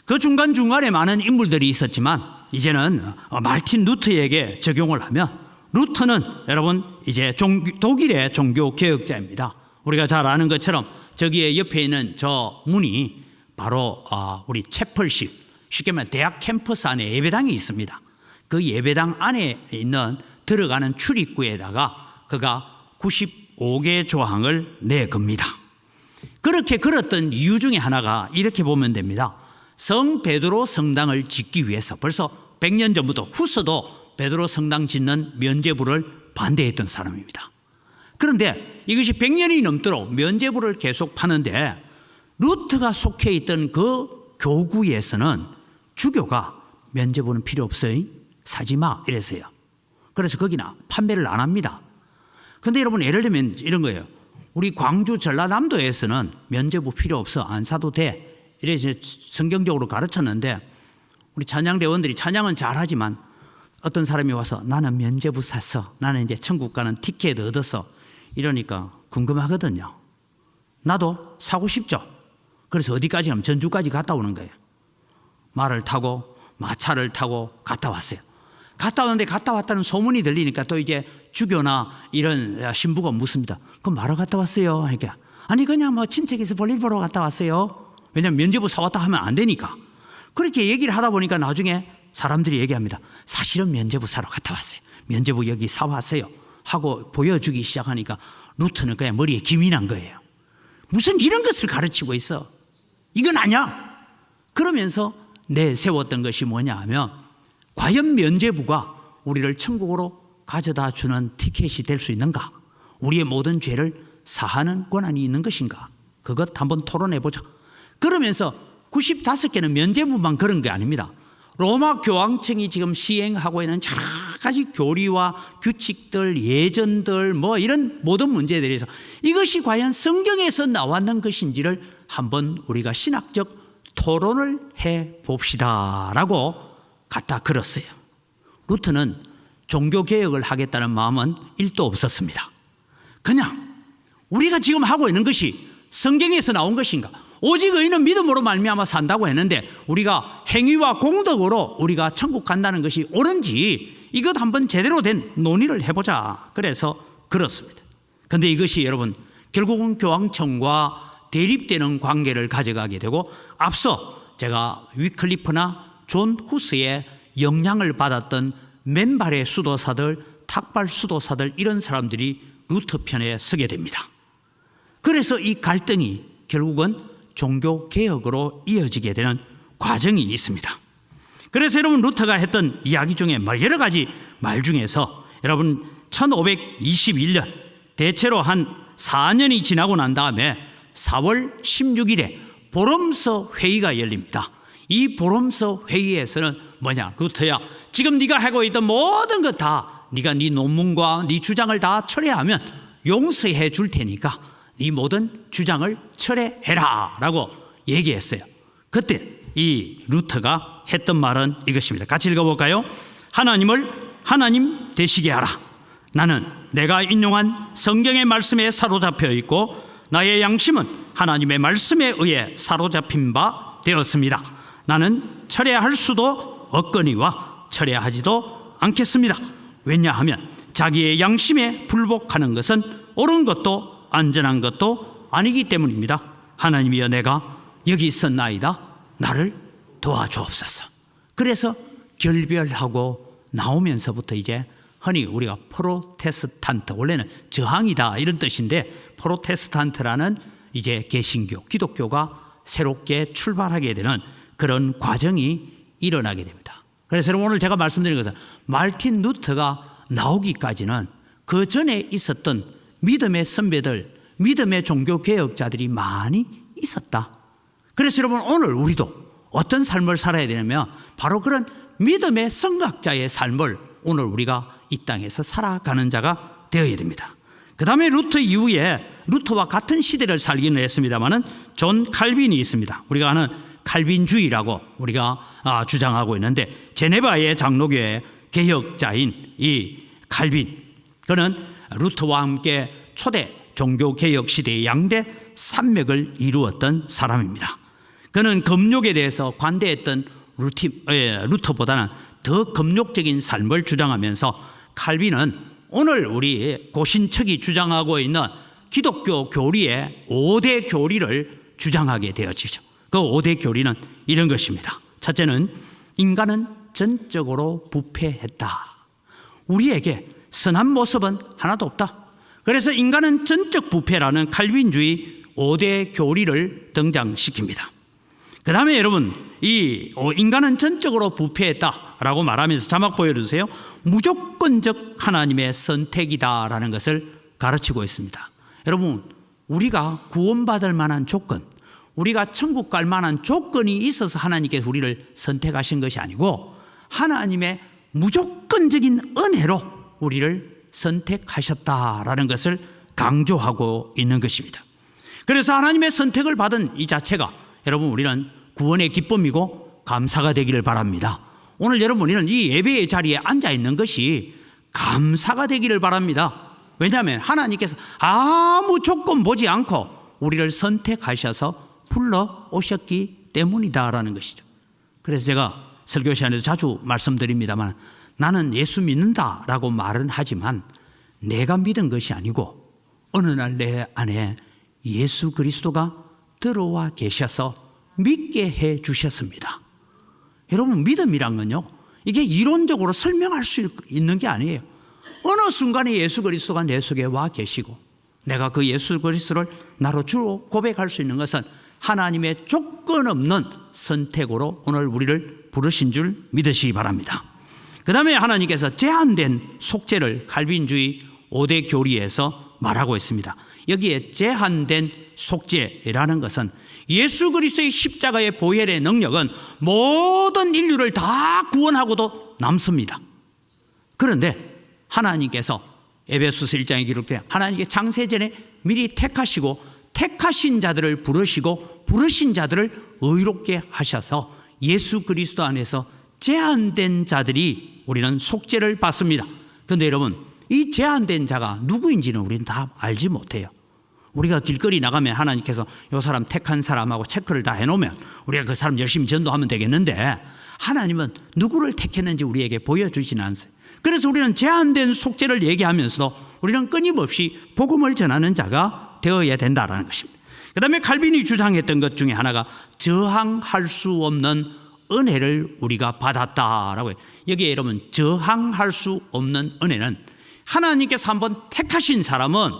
그 중간중간에 많은 인물들이 있었지만 이제는 마르틴 루터에게 적용을 하면, 루터는 여러분 이제 독일의 종교개혁자입니다. 우리가 잘 아는 것처럼 저기에 옆에 있는 저 문이 바로 우리 채플식, 쉽게 말하면 대학 캠퍼스 안에 예배당이 있습니다. 그 예배당 안에 있는 들어가는 출입구에다가 그가 95개 조항을 내겁니다. 그렇게 걸었던 이유 중에 하나가 이렇게 보면 됩니다. 성 베드로 성당을 짓기 위해서 벌써 100년 전부터 후서도 베드로 성당 짓는 면죄부를 반대했던 사람입니다. 그런데 이것이 100년이 넘도록 면죄부를 계속 파는데, 루터가 속해 있던 그 교구에서는 주교가 면죄부는 필요 없어요, 사지 마, 이랬어요. 그래서 거기는 판매를 안 합니다. 그런데 여러분 예를 들면 이런 거예요. 우리 광주 전라남도에서는 면죄부 필요 없어, 안 사도 돼, 이래서 성경적으로 가르쳤는데, 우리 찬양대원들이 찬양은 잘하지만 어떤 사람이 와서 나는 면죄부 샀어, 나는 이제 천국 가는 티켓 얻었어, 이러니까 궁금하거든요. 나도 사고 싶죠. 그래서 어디까지 가면 전주까지 갔다 오는 거예요. 말을 타고 마차를 타고 갔다 왔어요. 갔다 왔는데 갔다 왔다는 소문이 들리니까 또 이제 주교나 이런 신부가 묻습니다. 그럼 말을 갔다 왔어요? 하니까 아니 그냥 뭐 친척에서 볼일 보러 갔다 왔어요. 왜냐하면 면죄부 사왔다 하면 안 되니까. 그렇게 얘기를 하다 보니까 나중에 사람들이 얘기합니다. 사실은 면죄부 사러 갔다 왔어요. 면죄부 여기 사왔어요 하고 보여주기 시작하니까 루터는 그냥 머리에 김이 난 거예요. 무슨 이런 것을 가르치고 있어, 이건 아니야. 그러면서 내세웠던 것이 뭐냐 하면, 과연 면죄부가 우리를 천국으로 가져다 주는 티켓이 될 수 있는가? 우리의 모든 죄를 사하는 권한이 있는 것인가? 그것 한번 토론해 보자. 그러면서 95개는 면죄부만 그런 게 아닙니다. 로마 교황청이 지금 시행하고 있는 여러 가지 교리와 규칙들, 예전들, 뭐 이런 모든 문제에 대해서 이것이 과연 성경에서 나왔는 것인지를 한번 우리가 신학적 토론을 해 봅시다라고 갖다 걸었어요. 루터는 종교개혁을 하겠다는 마음은 1도 없었습니다. 그냥 우리가 지금 하고 있는 것이 성경에서 나온 것인가? 오직 의인은 믿음으로 말미암아 산다고 했는데, 우리가 행위와 공덕으로 우리가 천국 간다는 것이 옳은지 이것 한번 제대로 된 논의를 해보자. 그래서 그렇습니다. 그런데 이것이 여러분 결국은 교황청과 대립되는 관계를 가져가게 되고, 앞서 제가 위클리프나 존 후스의 영향을 받았던 맨발의 수도사들, 탁발 수도사들, 이런 사람들이 루터 편에 서게 됩니다. 그래서 이 갈등이 결국은 종교개혁으로 이어지게 되는 과정이 있습니다. 그래서 여러분 루터가 했던 이야기 중에 여러 가지 말 중에서 여러분 1521년 대체로 한 4년이 지나고 난 다음에 4월 16일에 보럼서 회의가 열립니다. 이 보럼서 회의에서는 뭐냐, 루터야, 지금 네가 하고 있던 모든 것 다 네가 네 논문과 네 주장을 다 철회하면 용서해 줄 테니까 이 모든 주장을 철회해라 라고 얘기했어요. 그때 이 루터가 했던 말은 이것입니다. 같이 읽어볼까요? 하나님을 하나님 되시게 하라. 나는 내가 인용한 성경의 말씀에 사로잡혀 있고 나의 양심은 하나님의 말씀에 의해 사로잡힌 바 되었습니다. 나는 철회할 수도 없거니와 철회하지도 않겠습니다. 왜냐하면 자기의 양심에 불복하는 것은 옳은 것도 안전한 것도 아니기 때문입니다. 하나님이여, 내가 여기 있었나이다. 나를 도와주옵소서. 그래서 결별하고 나오면서부터 이제 흔히 우리가 프로테스탄트, 원래는 저항이다 이런 뜻인데, 프로테스탄트라는 이제 개신교, 기독교가 새롭게 출발하게 되는 그런 과정이 일어나게 됩니다. 그래서 여러분, 오늘 제가 말씀드린 것은 마르틴 루터가 나오기까지는 그 전에 있었던 믿음의 선배들, 믿음의 종교개혁자들이 많이 있었다. 그래서 여러분, 오늘 우리도 어떤 삶을 살아야 되냐면 바로 그런 믿음의 선각자의 삶을 오늘 우리가 이 땅에서 살아가는 자가 되어야 됩니다. 그 다음에 루터 이후에 루터와 같은 시대를 살기는 했습니다마는 존 칼빈이 있습니다. 우리가 아는 칼빈주의라고 우리가 주장하고 있는데, 제네바의 장로교의 개혁자인 이 칼빈, 그는 루터와 함께 초대 종교개혁 시대의 양대 산맥을 이루었던 사람입니다. 그는 금욕에 대해서 관대했던 루터보다는 더 금욕적인 삶을 주장하면서, 칼빈은 오늘 우리 고신척이 주장하고 있는 기독교 교리의 5대 교리를 주장하게 되어지죠. 그 5대 교리는 이런 것입니다. 첫째는 인간은 전적으로 부패했다. 우리에게 선한 모습은 하나도 없다. 그래서 인간은 전적 부패라는 칼빈주의 5대 교리를 등장시킵니다. 그 다음에 여러분, 이 인간은 전적으로 부패했다라고 말하면서 자막 보여주세요. 무조건적 하나님의 선택이다라는 것을 가르치고 있습니다. 여러분, 우리가 구원받을 만한 조건, 우리가 천국 갈 만한 조건이 있어서 하나님께서 우리를 선택하신 것이 아니고 하나님의 무조건적인 은혜로 우리를 선택하셨다라는 것을 강조하고 있는 것입니다. 그래서 하나님의 선택을 받은 이 자체가 여러분, 우리는 구원의 기쁨이고 감사가 되기를 바랍니다. 오늘 여러분, 우리는 이 예배의 자리에 앉아 있는 것이 감사가 되기를 바랍니다. 왜냐하면 하나님께서 아무 조건 보지 않고 우리를 선택하셔서 불러오셨기 때문이다라는 것이죠. 그래서 제가 설교 시간에도 자주 말씀드립니다만, 나는 예수 믿는다라고 말은 하지만 내가 믿은 것이 아니고 어느 날 내 안에 예수 그리스도가 들어와 계셔서 믿게 해 주셨습니다. 여러분, 믿음이란 건요, 이게 이론적으로 설명할 수 있는 게 아니에요. 어느 순간에 예수 그리스도가 내 속에 와 계시고 내가 그 예수 그리스도를 나로 주로 고백할 수 있는 것은 하나님의 조건 없는 선택으로 오늘 우리를 부르신 줄 믿으시기 바랍니다. 그 다음에 하나님께서 제한된 속죄를 칼빈주의 5대 교리에서 말하고 있습니다. 여기에 제한된 속죄라는 것은 예수 그리스도의 십자가의 보혈의 능력은 모든 인류를 다 구원하고도 남습니다. 그런데 하나님께서 에베소서 1장에 기록된 하나님께 창세전에 미리 택하시고 택하신 자들을 부르시고 부르신 자들을 의롭게 하셔서 예수 그리스도 안에서 제한된 자들이 우리는 속죄를 받습니다. 그런데 여러분, 이 제한된 자가 누구인지는 우리는 다 알지 못해요. 우리가 길거리 나가면 하나님께서 이 사람 택한 사람하고 체크를 다 해놓으면 우리가 그 사람 열심히 전도하면 되겠는데, 하나님은 누구를 택했는지 우리에게 보여주지는 않아요. 그래서 우리는 제한된 속죄를 얘기하면서도 우리는 끊임없이 복음을 전하는 자가 되어야 된다는 것입니다. 그 다음에 칼빈이 주장했던 것 중에 하나가 저항할 수 없는 은혜를 우리가 받았다라고 해요. 여기에 여러분, 저항할 수 없는 은혜는 하나님께서 한번 택하신 사람은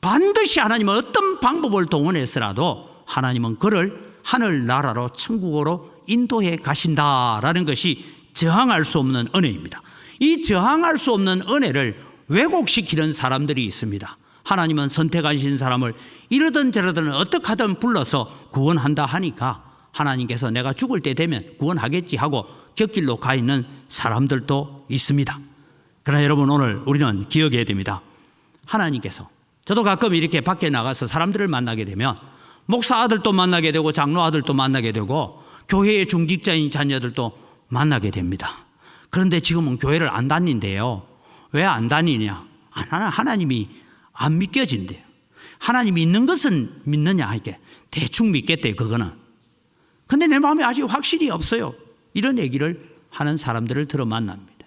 반드시 하나님은 어떤 방법을 동원해서라도 하나님은 그를 하늘나라로 천국으로 인도해 가신다라는 것이 저항할 수 없는 은혜입니다. 이 저항할 수 없는 은혜를 왜곡시키는 사람들이 있습니다. 하나님은 선택하신 사람을 이러든 저러든 어떻게 하든 불러서 구원한다 하니까 하나님께서 내가 죽을 때 되면 구원하겠지 하고 곁길로 가 있는 사람들도 있습니다. 그러나 여러분, 오늘 우리는 기억해야 됩니다. 하나님께서, 저도 가끔 이렇게 밖에 나가서 사람들을 만나게 되면 목사 아들도 만나게 되고 장로 아들도 만나게 되고 교회의 중직자인 자녀들도 만나게 됩니다. 그런데 지금은 교회를 안 다닌대요. 왜 안 다니냐? 하나님이 안 믿겨진대요. 하나님 있는 것은 믿느냐 이게 대충 믿겠대 그거는. 근데 내 마음에 아직 확실히 없어요. 이런 얘기를 하는 사람들을 들어 만납니다.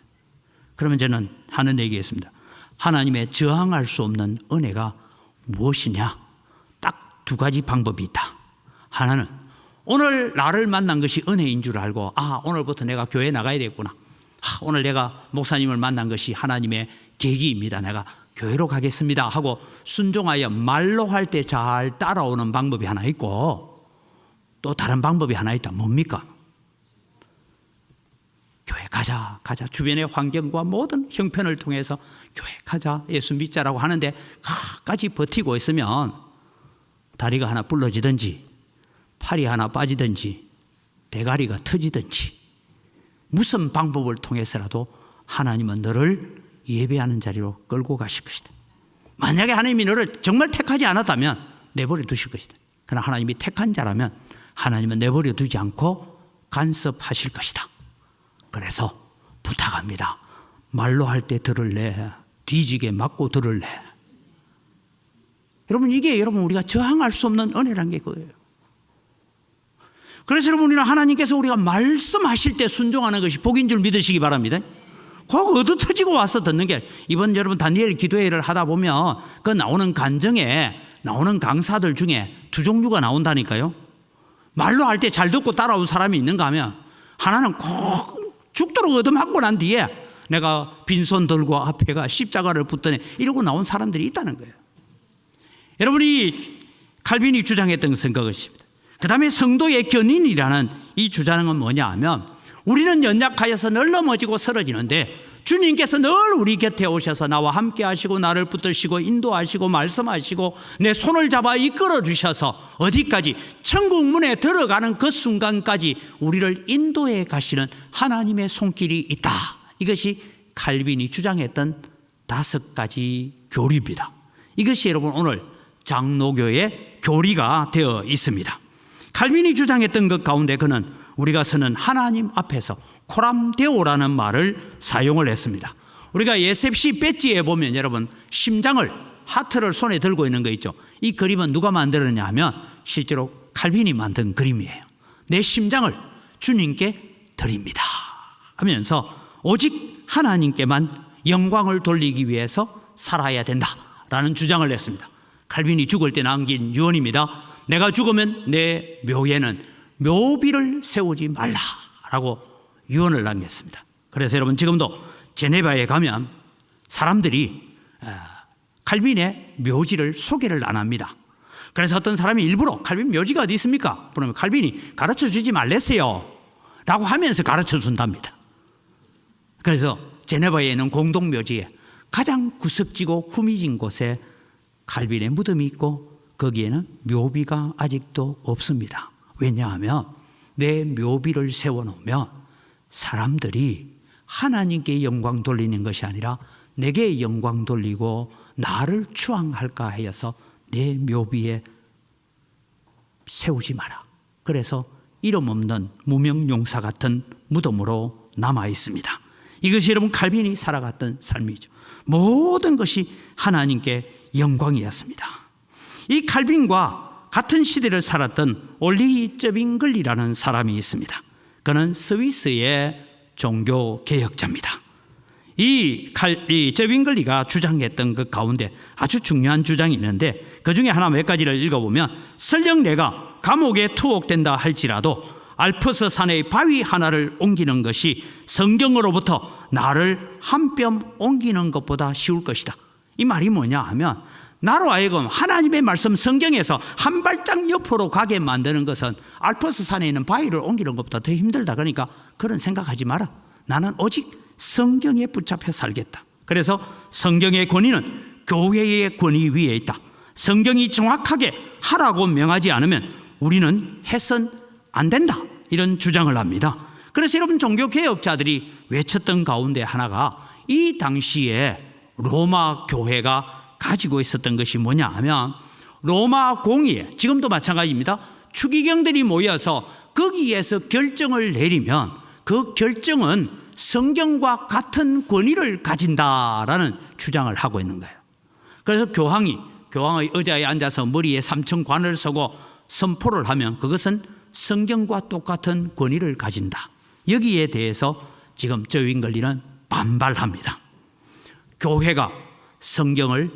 그러면 저는 하는 얘기였습니다. 하나님의 저항할 수 없는 은혜가 무엇이냐? 딱 두 가지 방법이 있다. 하나는 오늘 나를 만난 것이 은혜인 줄 알고 오늘부터 내가 교회 나가야 되겠구나. 오늘 내가 목사님을 만난 것이 하나님의 계기입니다. 내가 교회로 가겠습니다 하고 순종하여 말로 할 때 잘 따라오는 방법이 하나 있고, 또 다른 방법이 하나 있다. 뭡니까? 교회 가자 주변의 환경과 모든 형편을 통해서 교회 가자 예수 믿자라고 하는데 끝까지 버티고 있으면 다리가 하나 부러지든지 팔이 하나 빠지든지 대가리가 터지든지 무슨 방법을 통해서라도 하나님은 너를 예배하는 자리로 끌고 가실 것이다. 만약에 하나님이 너를 정말 택하지 않았다면 내버려 두실 것이다. 그러나 하나님이 택한 자라면 하나님은 내버려 두지 않고 간섭하실 것이다. 그래서 부탁합니다. 말로 할 때 들을래? 뒤지게 맞고 들을래? 여러분 이게 우리가 저항할 수 없는 은혜란 게 그거예요. 그래서 여러분 우리는 하나님께서 우리가 말씀하실 때 순종하는 것이 복인 줄 믿으시기 바랍니다. 꼭 얻어 터지고 와서 듣는 게, 이번 여러분 다니엘 기도회를 하다 보면 그 나오는 간증에 나오는 강사들 중에 두 종류가 나온다니까요. 말로 할 때 잘 듣고 따라온 사람이 있는가 하면 하나는 꼭 죽도록 얻어맞고 난 뒤에 내가 빈손 들고 앞에가 십자가를 붙더니 이러고 나온 사람들이 있다는 거예요. 여러분이 칼빈이 주장했던 것은 그것입니다. 그 다음에 성도의 견인이라는 이 주장은 뭐냐 하면, 우리는 연약하여서 늘 넘어지고 쓰러지는데 주님께서 늘 우리 곁에 오셔서 나와 함께 하시고 나를 붙드시고 인도하시고 말씀하시고 내 손을 잡아 이끌어 주셔서 어디까지? 천국 문에 들어가는 그 순간까지 우리를 인도해 가시는 하나님의 손길이 있다. 이것이 칼빈이 주장했던 5가지 교리입니다. 이것이 여러분 오늘 장로교의 교리가 되어 있습니다. 칼빈이 주장했던 것 가운데 그는 우리가 서는 하나님 앞에서 코람데오라는 말을 사용을 했습니다. 우리가 예셉시 배지에 보면 여러분 심장을, 하트를 손에 들고 있는 거 있죠. 이 그림은 누가 만들었냐 하면 실제로 칼빈이 만든 그림이에요. 내 심장을 주님께 드립니다 하면서 오직 하나님께만 영광을 돌리기 위해서 살아야 된다라는 주장을 했습니다. 칼빈이 죽을 때 남긴 유언입니다. 내가 죽으면 내 묘에는 묘비를 세우지 말라라고 유언을 남겼습니다. 그래서 여러분 지금도 제네바에 가면 사람들이 칼빈의 묘지를 소개를 안 합니다. 그래서 어떤 사람이 일부러 칼빈 묘지가 어디 있습니까? 그러면 칼빈이 가르쳐 주지 말랬어요 라고 하면서 가르쳐 준답니다. 그래서 제네바에 있는 공동묘지에 가장 구석지고 후미진 곳에 칼빈의 무덤이 있고 거기에는 묘비가 아직도 없습니다. 왜냐하면 내 묘비를 세워놓으면 사람들이 하나님께 영광 돌리는 것이 아니라 내게 영광 돌리고 나를 추앙할까 하여서 내 묘비에 세우지 마라. 그래서 이름 없는 무명용사 같은 무덤으로 남아 있습니다. 이것이 여러분 칼빈이 살아갔던 삶이죠. 모든 것이 하나님께 영광이었습니다. 이 칼빈과 같은 시대를 살았던 올리 쩌빙글리라는 사람이 있습니다. 그는 스위스의 종교 개혁자입니다. 이 쩌빙글리가 주장했던 그 가운데 아주 중요한 주장이 있는데 그 중에 하나 몇 가지를 읽어보면, 설령 내가 감옥에 투옥된다 할지라도 알프스 산의 바위 하나를 옮기는 것이 성경으로부터 나를 한 뼘 옮기는 것보다 쉬울 것이다. 이 말이 뭐냐 하면, 나로 하여금 하나님의 말씀 성경에서 한 발짝 옆으로 가게 만드는 것은 알프스 산에 있는 바위를 옮기는 것보다 더 힘들다. 그러니까 그런 생각하지 마라. 나는 오직 성경에 붙잡혀 살겠다. 그래서 성경의 권위는 교회의 권위 위에 있다. 성경이 정확하게 하라고 명하지 않으면 우리는 해선 안 된다. 이런 주장을 합니다. 그래서 여러분 종교개혁자들이 외쳤던 가운데 하나가 이 당시에 로마 교회가 가지고 있었던 것이 뭐냐 하면, 로마 공의회, 지금도 마찬가지입니다. 추기경들이 모여서 거기에서 결정을 내리면 그 결정은 성경과 같은 권위를 가진다라는 주장을 하고 있는 거예요. 그래서 교황이 교황의 의자에 앉아서 머리에 삼천관을 서고 선포를 하면 그것은 성경과 똑같은 권위를 가진다. 여기에 대해서 지금 저윙글리는 반발합니다. 교회가 성경을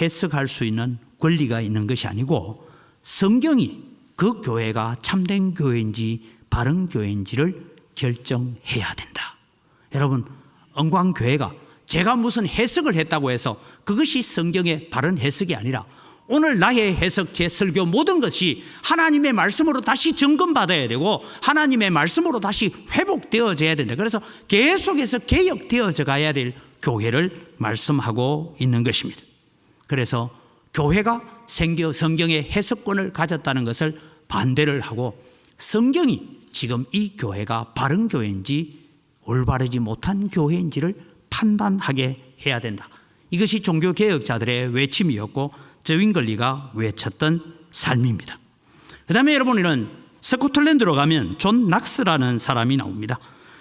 해석할 수 있는 권리가 있는 것이 아니고 성경이 그 교회가 참된 교회인지 바른 교회인지를 결정해야 된다. 여러분, 은광교회가 제가 무슨 해석을 했다고 해서 그것이 성경의 바른 해석이 아니라 오늘 나의 해석, 제 설교 모든 것이 하나님의 말씀으로 다시 점검받아야 되고 하나님의 말씀으로 다시 회복되어져야 된다. 그래서 계속해서 개혁되어져 가야 될 교회를 말씀하고 있는 것입니다. 그래서 교회가 성경의 해석권을 가졌다는 것을 반대를 하고 성경이 지금 이 교회가 바른 교회인지 올바르지 못한 교회인지를 판단하게 해야 된다. 이것이 종교개혁자들의 외침이었고 저윙글리가 외쳤던 삶입니다. 그 다음에 여러분, 이런 스코틀랜드로 가면 존 낙스라는 사람이 나옵니다.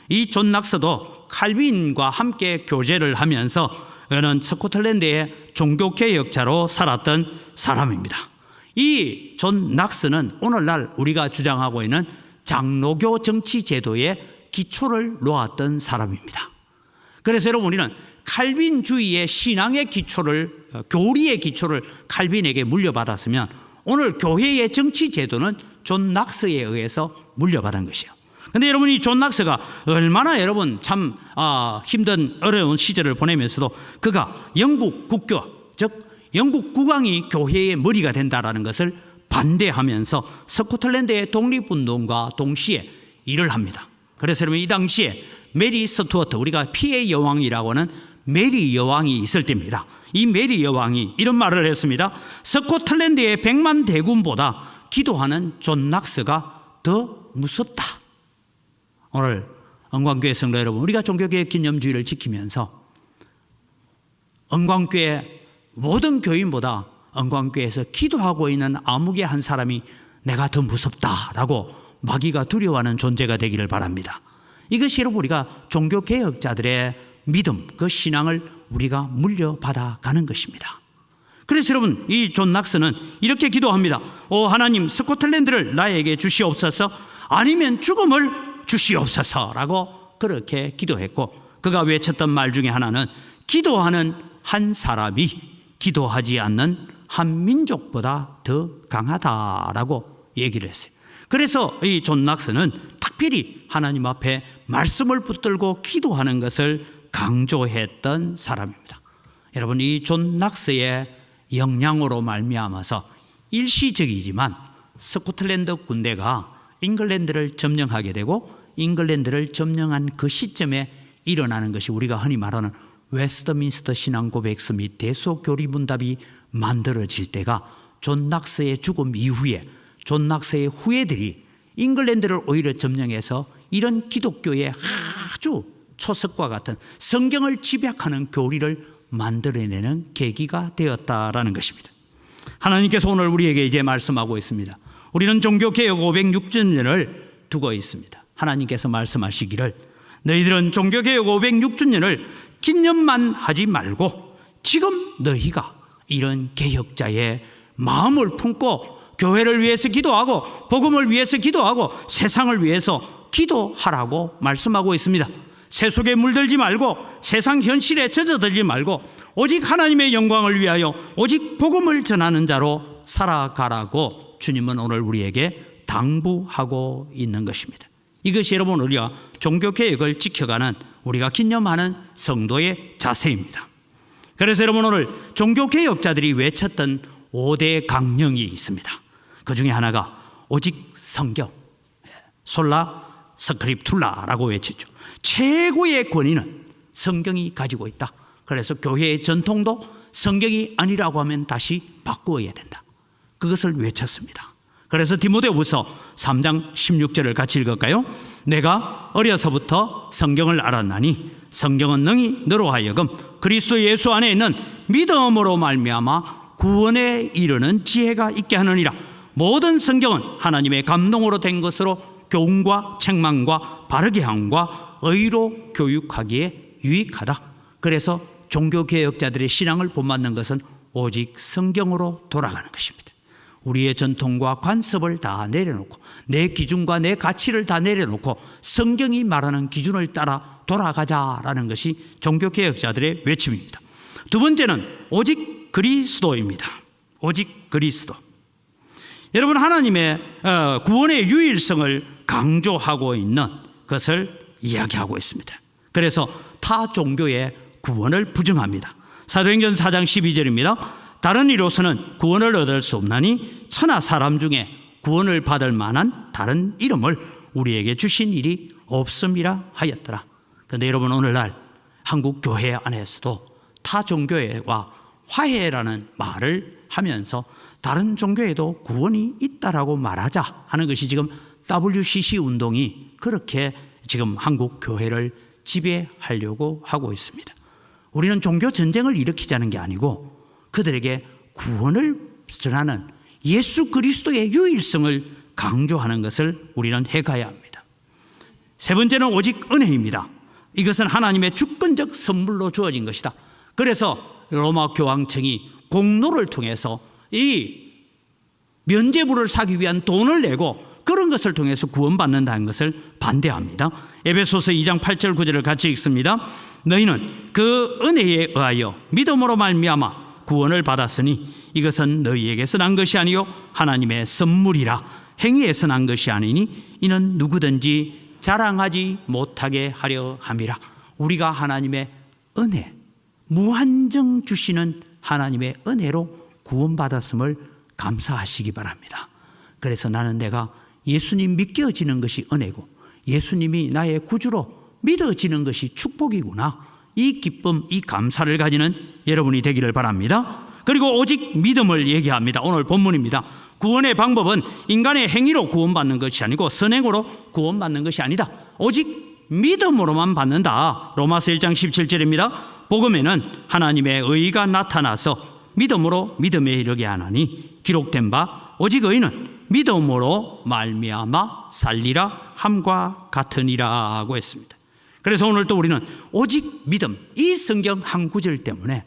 이 존 낙스도 칼빈과 함께 교제를 하면서 이런 스코틀랜드의 종교개혁자로 살았던 사람입니다. 이 존 낙스는 오늘날 우리가 주장하고 있는 장로교 정치제도의 기초를 놓았던 사람입니다. 그래서 여러분, 우리는 칼빈주의의 신앙의 기초를, 교리의 기초를 칼빈에게 물려받았으면 오늘 교회의 정치제도는 존 낙스에 의해서 물려받은 것이에요. 그런데 여러분, 이 존 낙스가 얼마나 여러분 참 힘든 어려운 시절을 보내면서도 그가 영국 국교, 즉 영국 국왕이 교회의 머리가 된다라는 것을 반대하면서 스코틀랜드의 독립운동과 동시에 일을 합니다. 그래서 여러분, 이 당시에 메리 스튜어트, 우리가 피의 여왕이라고 하는 메리 여왕이 있을 때입니다. 이 메리 여왕이 이런 말을 했습니다. 스코틀랜드의 100만 대군보다 기도하는 존 낙스가 더 무섭다. 오늘 은광교회 성도 여러분, 우리가 종교개혁 기념주의를 지키면서 은광교회 모든 교인보다 은광교회에서 기도하고 있는 아무개 한 사람이 내가 더 무섭다라고 마귀가 두려워하는 존재가 되기를 바랍니다. 이것이 여러분, 우리가 종교개혁자들의 믿음, 그 신앙을 우리가 물려받아 가는 것입니다. 그래서 여러분, 이 존 낙스는 이렇게 기도합니다. 오 하나님, 스코틀랜드를 나에게 주시옵소서, 아니면 죽음을 주시옵소서라고 그렇게 기도했고, 그가 외쳤던 말 중에 하나는 기도하는 한 사람이 기도하지 않는 한 민족보다 더 강하다라고 얘기를 했어요. 그래서 이 존 낙스는 특별히 하나님 앞에 말씀을 붙들고 기도하는 것을 강조했던 사람입니다. 여러분, 이 존 낙스의 영향으로 말미암아서 일시적이지만 스코틀랜드 군대가 잉글랜드를 점령하게 되고 잉글랜드를 점령한 그 시점에 일어나는 것이 우리가 흔히 말하는 웨스트민스터 신앙고백서 및 대소교리문답이 만들어질 때가 존 낙스의 죽음 이후에 존 낙스의 후예들이 잉글랜드를 오히려 점령해서 이런 기독교의 아주 초석과 같은 성경을 집약하는 교리를 만들어내는 계기가 되었다라는 것입니다. 하나님께서 오늘 우리에게 이제 말씀하고 있습니다. 우리는 종교개혁 506주년을 두고 있습니다. 하나님께서 말씀하시기를 너희들은 종교개혁 506주년을 기념만 하지 말고 지금 너희가 이런 개혁자의 마음을 품고 교회를 위해서 기도하고 복음을 위해서 기도하고 세상을 위해서 기도하라고 말씀하고 있습니다. 세속에 물들지 말고 세상 현실에 젖어들지 말고 오직 하나님의 영광을 위하여 오직 복음을 전하는 자로 살아가라고 주님은 오늘 우리에게 당부하고 있는 것입니다. 이것이 여러분, 우리가 종교개혁을 지켜가는, 우리가 기념하는 성도의 자세입니다. 그래서 여러분, 오늘 종교개혁자들이 외쳤던 5대 강령이 있습니다. 그 중에 하나가 오직 성경, 솔라 스크립툴라라고 외쳤죠. 최고의 권위는 성경이 가지고 있다. 그래서 교회의 전통도 성경이 아니라고 하면 다시 바꾸어야 된다. 그것을 외쳤습니다. 그래서 디모데후서 3장 16절을 같이 읽을까요? 내가 어려서부터 성경을 알았나니 성경은 능히 너로 하여금 그리스도 예수 안에 있는 믿음으로 말미암아 구원에 이르는 지혜가 있게 하느니라. 모든 성경은 하나님의 감동으로 된 것으로 교훈과 책망과 바르게 함과 의로 교육하기에 유익하다. 그래서 종교개혁자들의 신앙을 본받는 것은 오직 성경으로 돌아가는 것입니다. 우리의 전통과 관습을 다 내려놓고 내 기준과 내 가치를 다 내려놓고 성경이 말하는 기준을 따라 돌아가자라는 것이 종교개혁자들의 외침입니다. 두 번째는 오직 그리스도입니다. 오직 그리스도. 여러분, 하나님의 구원의 유일성을 강조하고 있는 것을 이야기하고 있습니다. 그래서 타 종교의 구원을 부정합니다. 사도행전 4장 12절입니다. 다른 이로서는 구원을 얻을 수 없나니 천하 사람 중에 구원을 받을 만한 다른 이름을 우리에게 주신 일이 없음이라 하였더라. 그런데 여러분, 오늘날 한국 교회 안에서도 타 종교와 화해라는 말을 하면서 다른 종교에도 구원이 있다라고 말하자 하는 것이 지금 WCC 운동이 그렇게 지금 한국 교회를 지배하려고 하고 있습니다. 우리는 종교 전쟁을 일으키자는 게 아니고 그들에게 구원을 전하는 예수 그리스도의 유일성을 강조하는 것을 우리는 해가야 합니다. 세 번째는 오직 은혜입니다. 이것은 하나님의 주권적 선물로 주어진 것이다. 그래서 로마 교황청이 공로를 통해서 이 면죄부를 사기 위한 돈을 내고 그런 것을 통해서 구원받는다는 것을 반대합니다. 에베소서 2장 8절 9절을 같이 읽습니다. 너희는 그 은혜에 의하여 믿음으로 말미암아 구원을 받았으니 이것은 너희에게서 난 것이 아니요 하나님의 선물이라. 행위에서 난 것이 아니니 이는 누구든지 자랑하지 못하게 하려 함이라. 우리가 하나님의 은혜, 무한정 주시는 하나님의 은혜로 구원받았음을 감사하시기 바랍니다. 그래서 나는 내가 예수님 믿겨지는 것이 은혜고 예수님이 나의 구주로 믿어지는 것이 축복이구나. 이 기쁨, 이 감사를 가지는 여러분이 되기를 바랍니다. 그리고 오직 믿음을 얘기합니다. 오늘 본문입니다. 구원의 방법은 인간의 행위로 구원받는 것이 아니고 선행으로 구원받는 것이 아니다. 오직 믿음으로만 받는다. 로마서 1장 17절입니다. 복음에는 하나님의 의가 나타나서 믿음으로 믿음에 이르게 하나니 기록된 바 오직 의는 믿음으로 말미암아 살리라 함과 같으니라 하고 했습니다. 그래서 오늘 또 우리는 오직 믿음, 이 성경 한 구절 때문에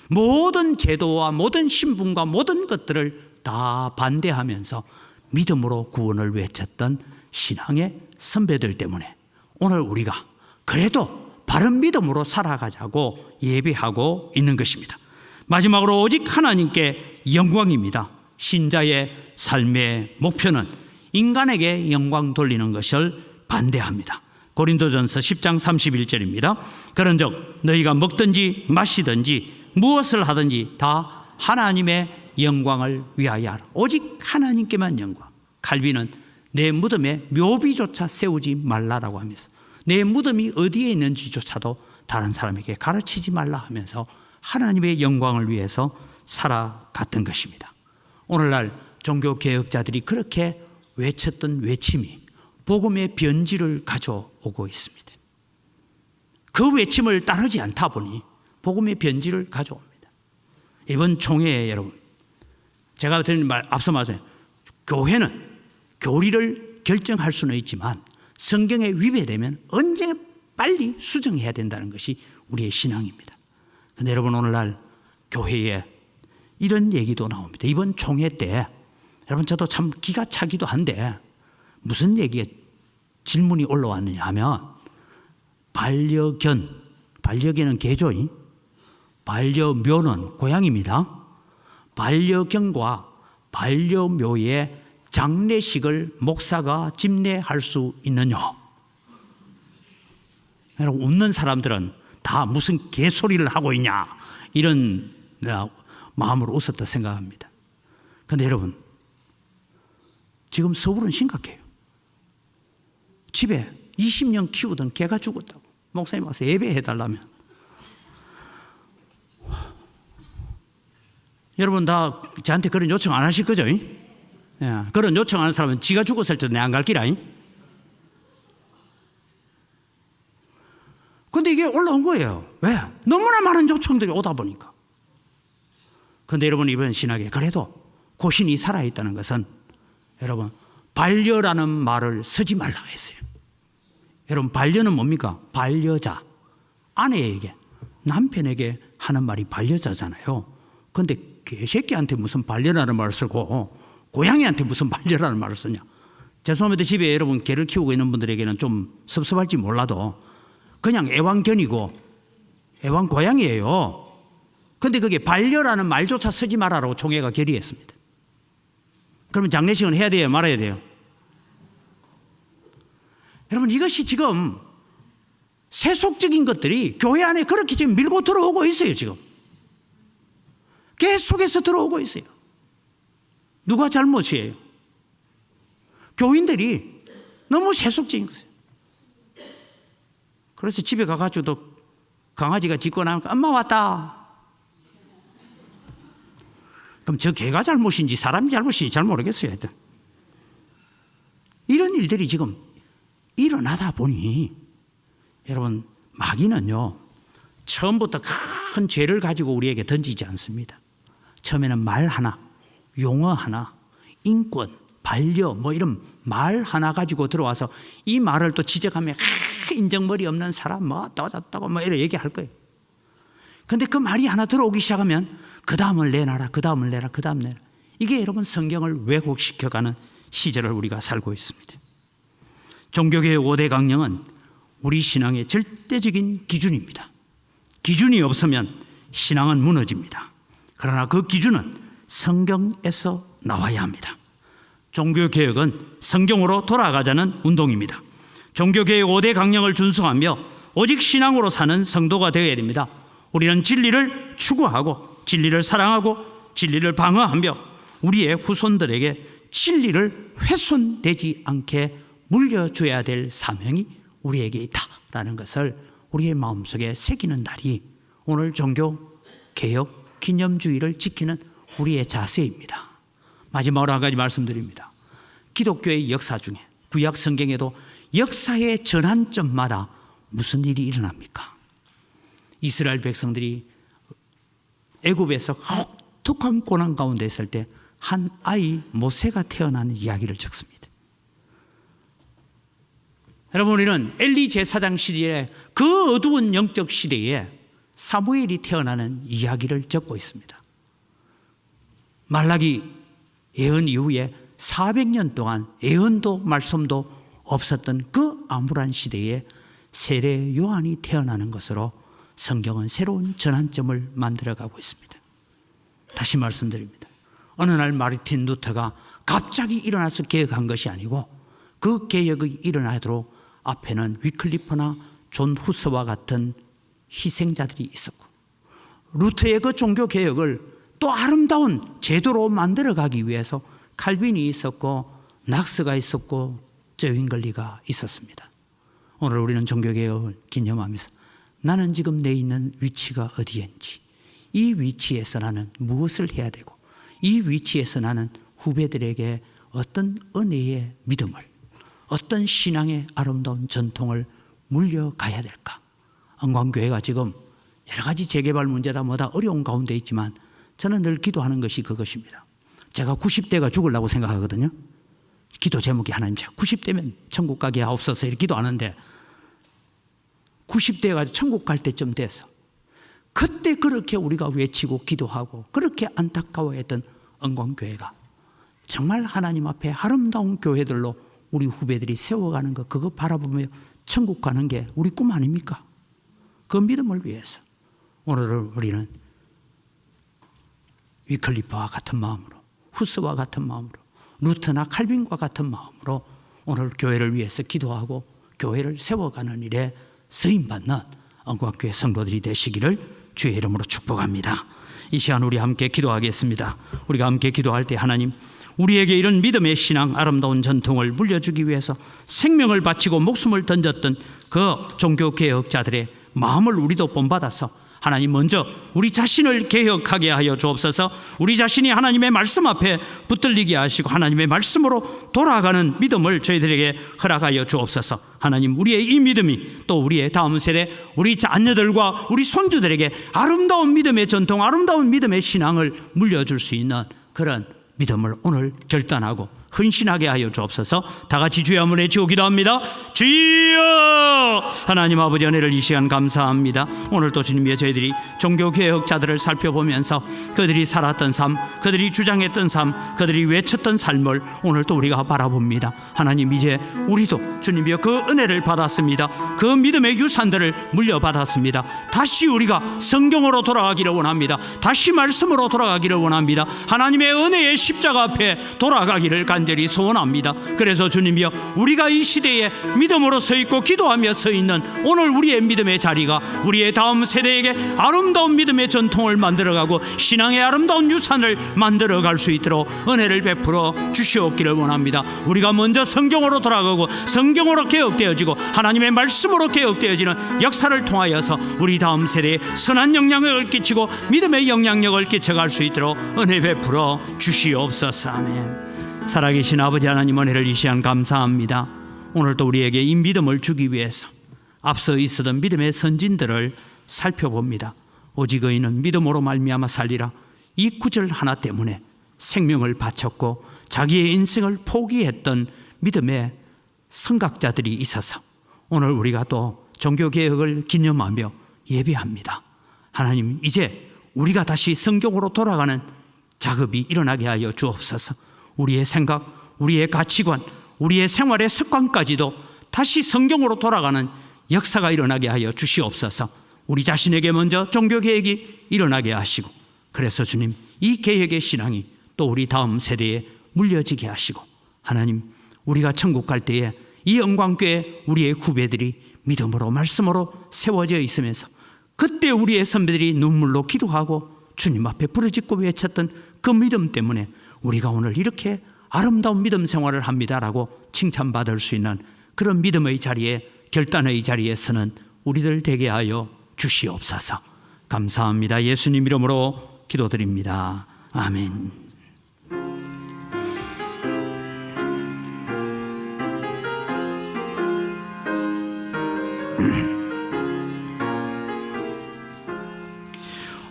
모든 제도와 모든 신분과 모든 것들을 다 반대하면서 믿음으로 구원을 외쳤던 신앙의 선배들 때문에 오늘 우리가 그래도 바른 믿음으로 살아가자고 예배하고 있는 것입니다. 마지막으로 오직 하나님께 영광입니다. 신자의 삶의 목표는 인간에게 영광 돌리는 것을 반대합니다. 고린도전서 10장 31절입니다. 그런즉 너희가 먹든지 마시든지 무엇을 하든지 다 하나님의 영광을 위하여 하라. 오직 하나님께만 영광. 칼빈은 내 무덤에 묘비조차 세우지 말라라고 하면서 내 무덤이 어디에 있는지조차도 다른 사람에게 가르치지 말라 하면서 하나님의 영광을 위해서 살아갔던 것입니다. 오늘날 종교개혁자들이 그렇게 외쳤던 외침이 복음의 변질을 가져오고 있습니다. 그 외침을 따르지 않다 보니 복음의 변질을 가져옵니다. 이번 총회에 여러분, 제가 드린 말 앞서 말씀드린 교회는 교리를 결정할 수는 있지만 성경에 위배되면 언제 빨리 수정해야 된다는 것이 우리의 신앙입니다. 그런데 여러분, 오늘날 교회에 이런 얘기도 나옵니다. 이번 총회 때 여러분, 저도 참 기가 차기도 한데 무슨 얘기에 질문이 올라왔느냐 하면 반려견은 개죠. 반려묘는 고양입니다. 반려견과 반려묘의 장례식을 목사가 집례할 수 있느냐? 여러분, 웃는 사람들은 다 무슨 개소리를 하고 있냐 이런 마음으로 웃었다 생각합니다. 그런데 여러분, 지금 서울은 심각해요. 집에 20년 키우던 개가 죽었다고 목사님 와서 예배해달라면, 여러분 다 저한테 그런 요청 안 하실 거죠? 예, 그런 요청하는 사람은 지가 죽었을 때도 내 안 갈 기라. 그런데 이게 올라온 거예요. 왜? 너무나 많은 요청들이 오다 보니까. 그런데 여러분, 이번 신학에 그래도 고신이 살아있다는 것은 여러분, 반려라는 말을 쓰지 말라 했어요. 여러분, 반려는 뭡니까? 반려자. 아내에게, 남편에게 하는 말이 반려자잖아요. 그런데 개새끼한테 무슨 반려라는 말을 쓰고 고양이한테 무슨 반려라는 말을 쓰냐. 죄송합니다. 집에 여러분 개를 키우고 있는 분들에게는 좀 섭섭할지 몰라도 그냥 애완견이고 애완고양이에요. 근데 그게 반려라는 말조차 쓰지 말라고 총회가 결의했습니다. 그러면 장례식은 해야 돼요? 말아야 돼요? 여러분, 이것이 지금 세속적인 것들이 교회 안에 그렇게 지금 밀고 들어오고 있어요. 지금 계속해서 들어오고 있어요. 누가 잘못이에요? 교인들이 너무 세속적인 것이에요. 그래서 집에 가가지고도 강아지가 짖고 나면 엄마 왔다. 그럼 저 개가 잘못인지 사람이 잘못인지 잘 모르겠어요. 하여튼 이런 일들이 지금 일어나다 보니 여러분, 마귀는요 처음부터 큰 죄를 가지고 우리에게 던지지 않습니다. 처음에는 말 하나, 용어 하나, 인권, 반려 뭐 이런 말 하나 가지고 들어와서 이 말을 또 지적하면 인정머리 없는 사람 뭐 떠졌다고 뭐 이렇게 얘기할 거예요. 근데 그 말이 하나 들어오기 시작하면 그 다음을 내놔라, 그 다음을 내라, 그 다음 내라. 이게 여러분 성경을 왜곡시켜가는 시절을 우리가 살고 있습니다. 종교개혁 5대 강령은 우리 신앙의 절대적인 기준입니다. 기준이 없으면 신앙은 무너집니다. 그러나 그 기준은 성경에서 나와야 합니다. 종교개혁은 성경으로 돌아가자는 운동입니다. 종교개혁 5대 강령을 준수하며 오직 신앙으로 사는 성도가 되어야 됩니다. 우리는 진리를 추구하고 진리를 사랑하고 진리를 방어하며 우리의 후손들에게 진리를 훼손되지 않게 물려줘야 될 사명이 우리에게 있다라는 것을 우리의 마음속에 새기는 날이 오늘 종교개혁 기념주의를 지키는 우리의 자세입니다. 마지막으로 한 가지 말씀드립니다. 기독교의 역사 중에 구약 성경에도 역사의 전환점마다 무슨 일이 일어납니까? 이스라엘 백성들이 애굽에서 혹독한 고난 가운데 있을 때 한 아이 모세가 태어나는 이야기를 적습니다. 여러분, 우리는 엘리 제사장 시대에 그 어두운 영적 시대에 사무엘이 태어나는 이야기를 적고 있습니다. 말라기 예언 이후에 400년 동안 예언도 말씀도 없었던 그 암울한 시대에 세례 요한이 태어나는 것으로 성경은 새로운 전환점을 만들어가고 있습니다. 다시 말씀드립니다. 어느 날 마르틴 루터가 갑자기 일어나서 개혁한 것이 아니고 그 개혁이 일어나도록 앞에는 위클리프나 존 후스와 같은 희생자들이 있었고 루터의 그 종교개혁을 또 아름다운 제도로 만들어가기 위해서 칼빈이 있었고 낙스가 있었고 저윙글리가 있었습니다. 오늘 우리는 종교개혁을 기념하면서 나는 지금 내 있는 위치가 어디인지, 이 위치에서 나는 무엇을 해야 되고, 이 위치에서 나는 후배들에게 어떤 은혜의 믿음을, 어떤 신앙의 아름다운 전통을 물려가야 될까? 안광교회가 지금 여러 가지 재개발 문제다 뭐다 어려운 가운데 있지만 저는 늘 기도하는 것이 그것입니다. 제가 90대가 죽으려고 생각하거든요. 기도 제목이 하나님, 제가 90대면 천국 가게 하옵소서 이렇게 기도하는데 90대가 천국 갈 때쯤 돼서 그때 그렇게 우리가 외치고 기도하고 그렇게 안타까워했던 은광교회가 정말 하나님 앞에 아름다운 교회들로 우리 후배들이 세워가는 거, 그거 바라보며 천국 가는 게 우리 꿈 아닙니까? 그 믿음을 위해서 오늘 우리는 위클리프와 같은 마음으로, 후스와 같은 마음으로, 루터나 칼빈과 같은 마음으로 오늘 교회를 위해서 기도하고 교회를 세워가는 일에 쓰임받는 은광교회 성도들이 되시기를 주의 이름으로 축복합니다. 이 시간 우리 함께 기도하겠습니다. 우리가 함께 기도할 때 하나님, 우리에게 이런 믿음의 신앙, 아름다운 전통을 물려주기 위해서 생명을 바치고 목숨을 던졌던 그 종교개혁자들의 마음을 우리도 본받아서 하나님 먼저 우리 자신을 개혁하게 하여 주옵소서. 우리 자신이 하나님의 말씀 앞에 붙들리게 하시고 하나님의 말씀으로 돌아가는 믿음을 저희들에게 허락하여 주옵소서. 하나님, 우리의 이 믿음이 또 우리의 다음 세대, 우리 자녀들과 우리 손주들에게 아름다운 믿음의 전통, 아름다운 믿음의 신앙을 물려줄 수 있는 그런 믿음을 오늘 결단하고 헌신하게 하여 주옵소서. 다 같이 주의 한번 외치고 기도합니다. 주여 하나님 아버지, 은혜를 이 시간 감사합니다. 오늘 또 주님이여, 저희들이 종교개혁자들을 살펴보면서 그들이 살았던 삶, 그들이 주장했던 삶, 그들이 외쳤던 삶을 오늘 또 우리가 바라봅니다. 하나님, 이제 우리도 주님이여 그 은혜를 받았습니다. 그 믿음의 유산들을 물려받았습니다. 다시 우리가 성경으로 돌아가기를 원합니다. 다시 말씀으로 돌아가기를 원합니다. 하나님의 은혜의 십자가 앞에 돌아가기를 간절히 소원합니다. 그래서 주님이여, 우리가 이 시대에 믿음으로 서 있고 기도하며 서 있는 오늘 우리의 믿음의 자리가 우리의 다음 세대에게 아름다운 믿음의 전통을 만들어가고 신앙의 아름다운 유산을 만들어갈 수 있도록 은혜를 베풀어 주시옵기를 원합니다. 우리가 먼저 성경으로 돌아가고 성경으로 개혁되어지고 하나님의 말씀으로 개혁되어지는 역사를 통하여서 우리 다음 세대에 선한 영향력을 끼치고 믿음의 영향력을 끼쳐갈 수 있도록 은혜 베풀어 주시옵소서. 아멘. 살아계신 아버지 하나님, 은혜를 이 시간 감사합니다. 오늘도 우리에게 이 믿음을 주기 위해서 앞서 있었던 믿음의 선진들을 살펴봅니다. 오직 의인은 믿음으로 말미암아 살리라. 이 구절 하나 때문에 생명을 바쳤고 자기의 인생을 포기했던 믿음의 선각자들이 있어서 오늘 우리가 또 종교개혁을 기념하며 예배합니다. 하나님, 이제 우리가 다시 성경으로 돌아가는 작업이 일어나게 하여 주옵소서. 우리의 생각, 우리의 가치관, 우리의 생활의 습관까지도 다시 성경으로 돌아가는 역사가 일어나게 하여 주시옵소서. 우리 자신에게 먼저 종교개혁이 일어나게 하시고, 그래서 주님, 이 개혁의 신앙이 또 우리 다음 세대에 물려지게 하시고, 하나님, 우리가 천국 갈 때에 이 영광교회 우리의 후배들이 믿음으로 말씀으로 세워져 있으면서 그때 우리의 선배들이 눈물로 기도하고 주님 앞에 부르짖고 외쳤던 그 믿음 때문에 우리가 오늘 이렇게 아름다운 믿음 생활을 합니다라고 칭찬받을 수 있는 그런 믿음의 자리에, 결단의 자리에 서는 우리들 되게 하여 주시옵소서. 감사합니다. 예수님 이름으로 기도드립니다. 아멘.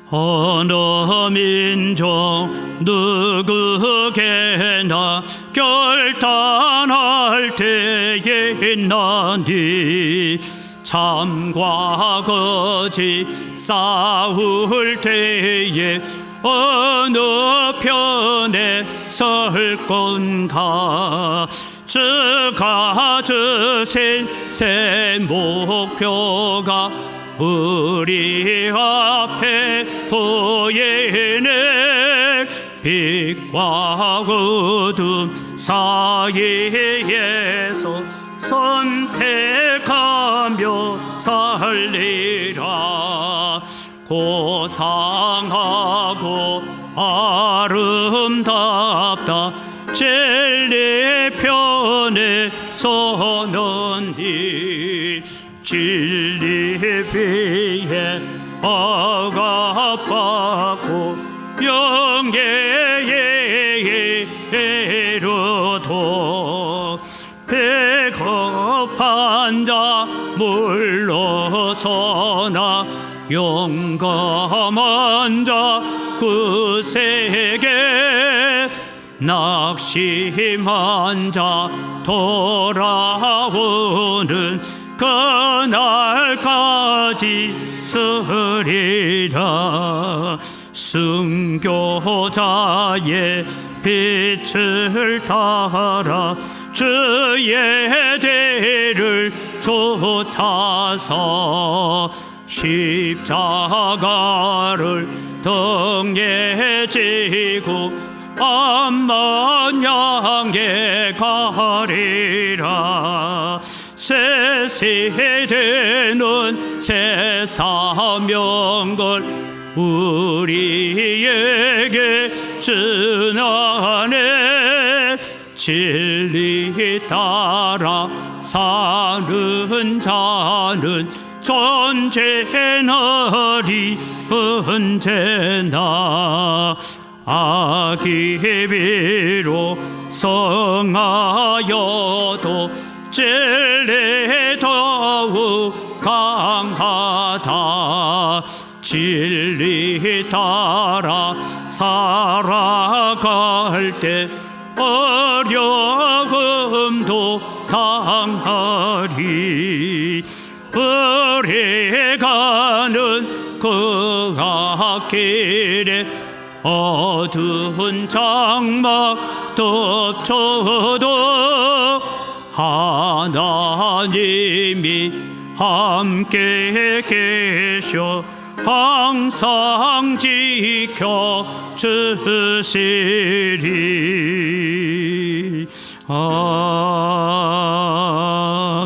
어느 민족 누구게나 결단할 때에 있나니 참과 거짓 싸울 때에 어느 편에 설 건가. 주가 주신 새 목표가 우리 앞에 보이네. 빛과 어둠 사이에서 선택하며 살리라. 고상하고 아름답다 진리 편에 서는 이 진리 위에 억압받고 영예에 이르도 배고픈 자 물러서나 용감한 자 그 세계 낙심한 자 돌아오는 그날까지 쓰리라. 순교자의 빛을 따라 주의 뒤를 쫓아서 십자가를 등에 지고 암만 향해 가리라. 새 세대는 새 사명을 우리에게 전하네. 진리 따라 사는 자는 존재하리 언제나. 악이 비록 성하여도 진리 더욱 강하다. 진리 따라 살아갈 때 어려움도 당하리. 우리 가는 그 앞길에 어두운 장막 덮쳐도 하나님이 함께 계셔 항상 지켜 주시리.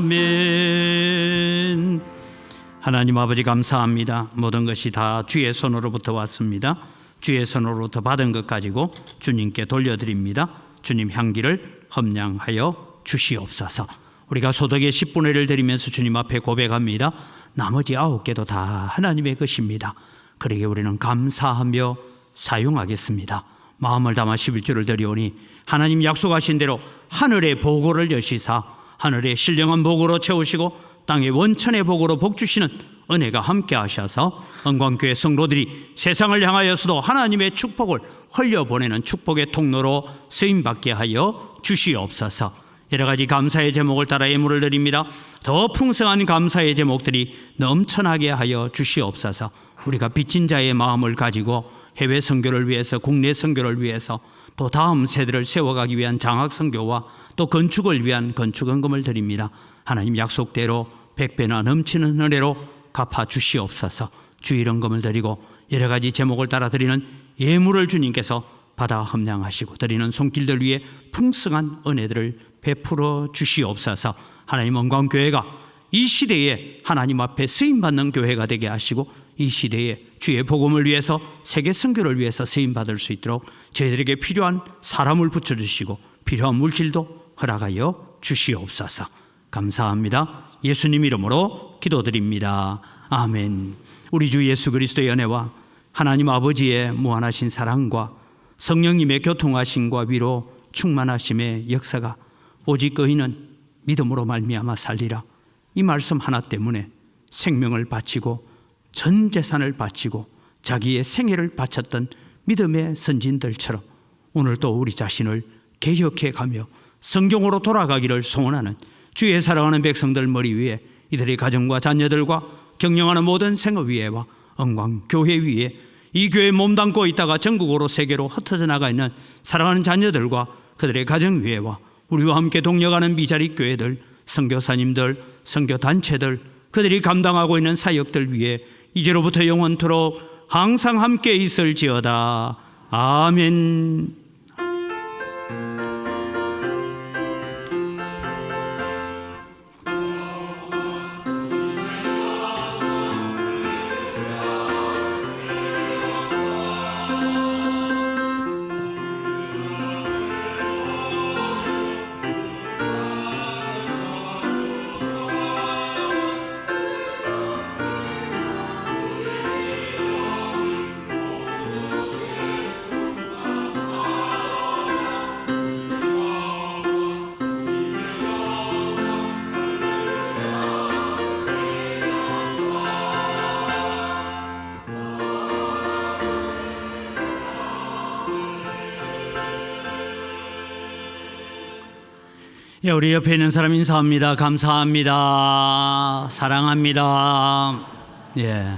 아멘. 하나님 아버지 감사합니다. 모든 것이 다 주의 손으로부터 왔습니다. 주의 손으로부터 받은 것 가지고 주님께 돌려드립니다. 주님 향기를 험량하여 주시옵소서. 우리가 소득의 10분의 1을 드리면서 주님 앞에 고백합니다. 나머지 9개도 다 하나님의 것입니다. 그러기에 우리는 감사하며 사용하겠습니다. 마음을 담아 11조를 드리오니 하나님 약속하신 대로 하늘의 보고를 여시사 하늘의 신령한 복으로 채우시고 땅의 원천의 복으로 복주시는 은혜가 함께 하셔서 은광교회 성도들이 세상을 향하여서도 하나님의 축복을 흘려보내는 축복의 통로로 쓰임받게 하여 주시옵소서. 여러 가지 감사의 제목을 따라 예물을 드립니다. 더 풍성한 감사의 제목들이 넘쳐나게 하여 주시옵소서. 우리가 빚진 자의 마음을 가지고 해외 선교를 위해서 국내 선교를 위해서 또 다음 세대를 세워가기 위한 장학 선교와 또 건축을 위한 건축 헌금을 드립니다. 하나님 약속대로 100배나 넘치는 은혜로 갚아 주시옵소서. 주일 헌금을 드리고 여러 가지 제목을 따라 드리는 예물을 주님께서 받아 험량하시고 드리는 손길들 위에 풍성한 은혜들을 베풀어 주시옵소서. 하나님 은광교회가 이 시대에 하나님 앞에 쓰임받는 교회가 되게 하시고 이 시대에 주의 복음을 위해서 세계 선교를 위해서 쓰임받을 수 있도록 저희들에게 필요한 사람을 붙여주시고 필요한 물질도 허락하여 주시옵소서. 감사합니다. 예수님 이름으로 기도드립니다. 아멘. 우리 주 예수 그리스도의 은혜와 하나님 아버지의 무한하신 사랑과 성령님의 교통하심과 위로 충만하심의 역사가 오직 의인은 믿음으로 말미암아 살리라. 이 말씀 하나 때문에 생명을 바치고 전 재산을 바치고 자기의 생애를 바쳤던 믿음의 선진들처럼 오늘도 우리 자신을 개혁해 가며 성경으로 돌아가기를 소원하는 주의 사랑하는 백성들 머리 위에 이들의 가정과 자녀들과 경영하는 모든 생업위회와 은광교회 위에 이 교회에 몸담고 있다가 전국으로 세계로 흩어져 나가 있는 사랑하는 자녀들과 그들의 가정위회와 우리와 함께 동력하는 미자리 교회들, 선교사님들, 선교단체들, 그들이 감당하고 있는 사역들 위에 이제로부터 영원토록 항상 함께 있을지어다. 아멘. 예, 우리 옆에 있는 사람 인사합니다. 감사합니다. 사랑합니다. 예,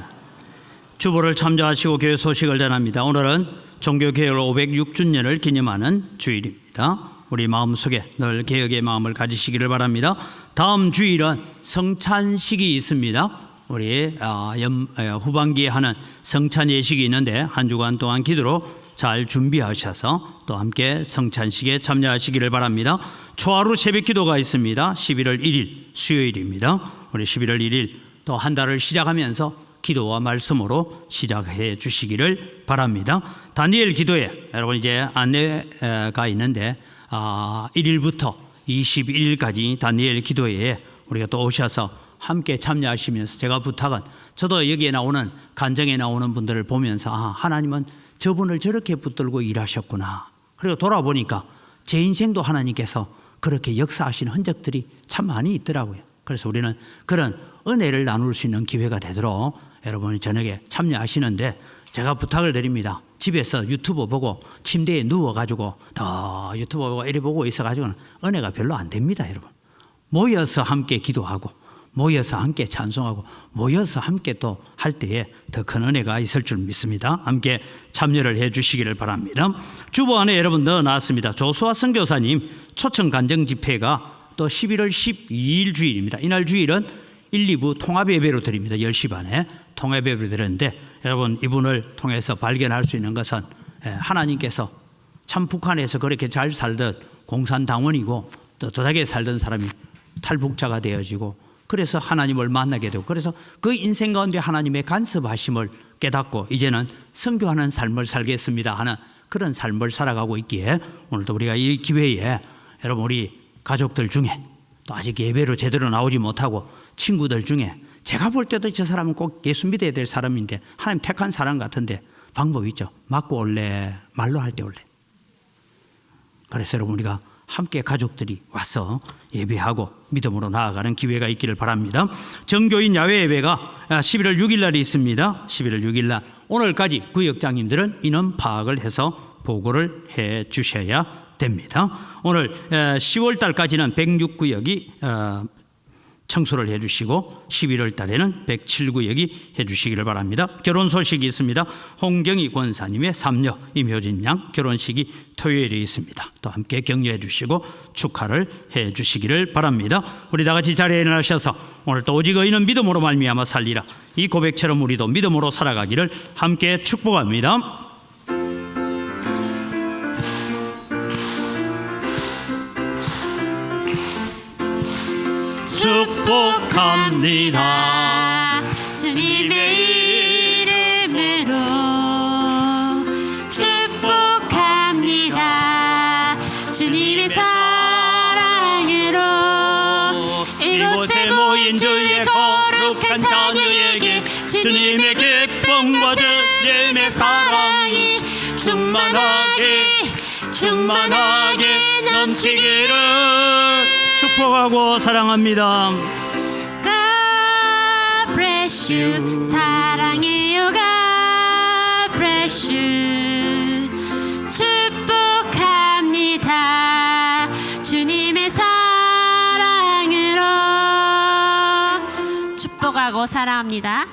주보를 참조하시고 교회 소식을 전합니다. 오늘은 종교개혁 506주년을 기념하는 주일입니다. 우리 마음속에 늘 개혁의 마음을 가지시기를 바랍니다. 다음 주일은 성찬식이 있습니다. 우리 후반기에 하는 성찬 예식이 있는데 한 주간 동안 기도로 잘 준비하셔서 또 함께 성찬식에 참여하시기를 바랍니다. 초하루 새벽 기도가 있습니다. 11월 1일 수요일입니다. 우리 11월 1일 또 한 달을 시작하면서 기도와 말씀으로 시작해 주시기를 바랍니다. 다니엘 기도에 여러분 이제 안내가 있는데 1일부터 21일까지 다니엘 기도회에 우리가 또 오셔서 함께 참여하시면서 제가 부탁은 저도 여기에 나오는 간증에 나오는 분들을 보면서 하나님은 저분을 저렇게 붙들고 일하셨구나. 그리고 돌아보니까 제 인생도 하나님께서 그렇게 역사하신 흔적들이 참 많이 있더라고요. 그래서 우리는 그런 은혜를 나눌 수 있는 기회가 되도록 여러분이 저녁에 참여하시는데 제가 부탁을 드립니다. 집에서 유튜브 보고 침대에 누워가지고 유튜브 보고 이래 보고 있어가지고는 은혜가 별로 안 됩니다. 여러분 모여서 함께 기도하고 모여서 함께 찬송하고 모여서 함께 또 할 때에 더 큰 은혜가 있을 줄 믿습니다. 함께 참여를 해 주시기를 바랍니다. 주보 안에 여러분 넣어놨습니다. 조수아 선교사님 초청 간증 집회가 또 11월 12일 주일입니다. 이날 주일은 1, 2부 통합 예배로 드립니다. 10시 반에 통합 예배로 드렸는데 여러분 이분을 통해서 발견할 수 있는 것은 하나님께서 참 북한에서 그렇게 잘 살던 공산당원이고 또 도닥에 살던 사람이 탈북자가 되어지고 그래서 하나님을 만나게 되고 그래서 그 인생 가운데 하나님의 간섭하심을 깨닫고 이제는 선교하는 삶을 살겠습니다 하는 그런 삶을 살아가고 있기에 오늘도 우리가 이 기회에 여러분 우리 가족들 중에 또 아직 예배로 제대로 나오지 못하고 친구들 중에 제가 볼 때도 저 사람은 꼭 예수 믿어야 될 사람인데 하나님 택한 사람 같은데 방법이 있죠. 맞고 올래 말로 할 때 올래. 그래서 여러분 우리가 함께 가족들이 와서 예배하고 믿음으로 나아가는 기회가 있기를 바랍니다. 정교인 야외 예배가 11월 6일 날이 있습니다. 11월 6일 날 오늘까지 구역장님들은 인원 파악을 해서 보고를 해 주셔야 됩니다. 오늘 10월 달까지는 106구역이 청소를 해 주시고 11월 달에는 107구역이 해 주시기를 바랍니다. 결혼 소식이 있습니다. 홍경희 권사님의 3녀 임효진 양 결혼식이 토요일에 있습니다. 또 함께 격려해 주시고 축하를 해 주시기를 바랍니다. 우리 다 같이 자리에 일어나셔서 오늘 또 오직 의인은 믿음으로 말미암아 살리라 이 고백처럼 우리도 믿음으로 살아가기를 함께 축복합니다. 축복합니다. 주님의 이름으로 축복합니다. 주님의 사랑으로 이곳에 모인 주의 거룩한 자녀에게 주님의 기쁨과 주님의 사랑이 충만하게 넘치기를 축복하고 사랑합니다. God bless you. 사랑해요. God bless you. 축복합니다. 주님의 사랑으로 축복하고 사랑합니다.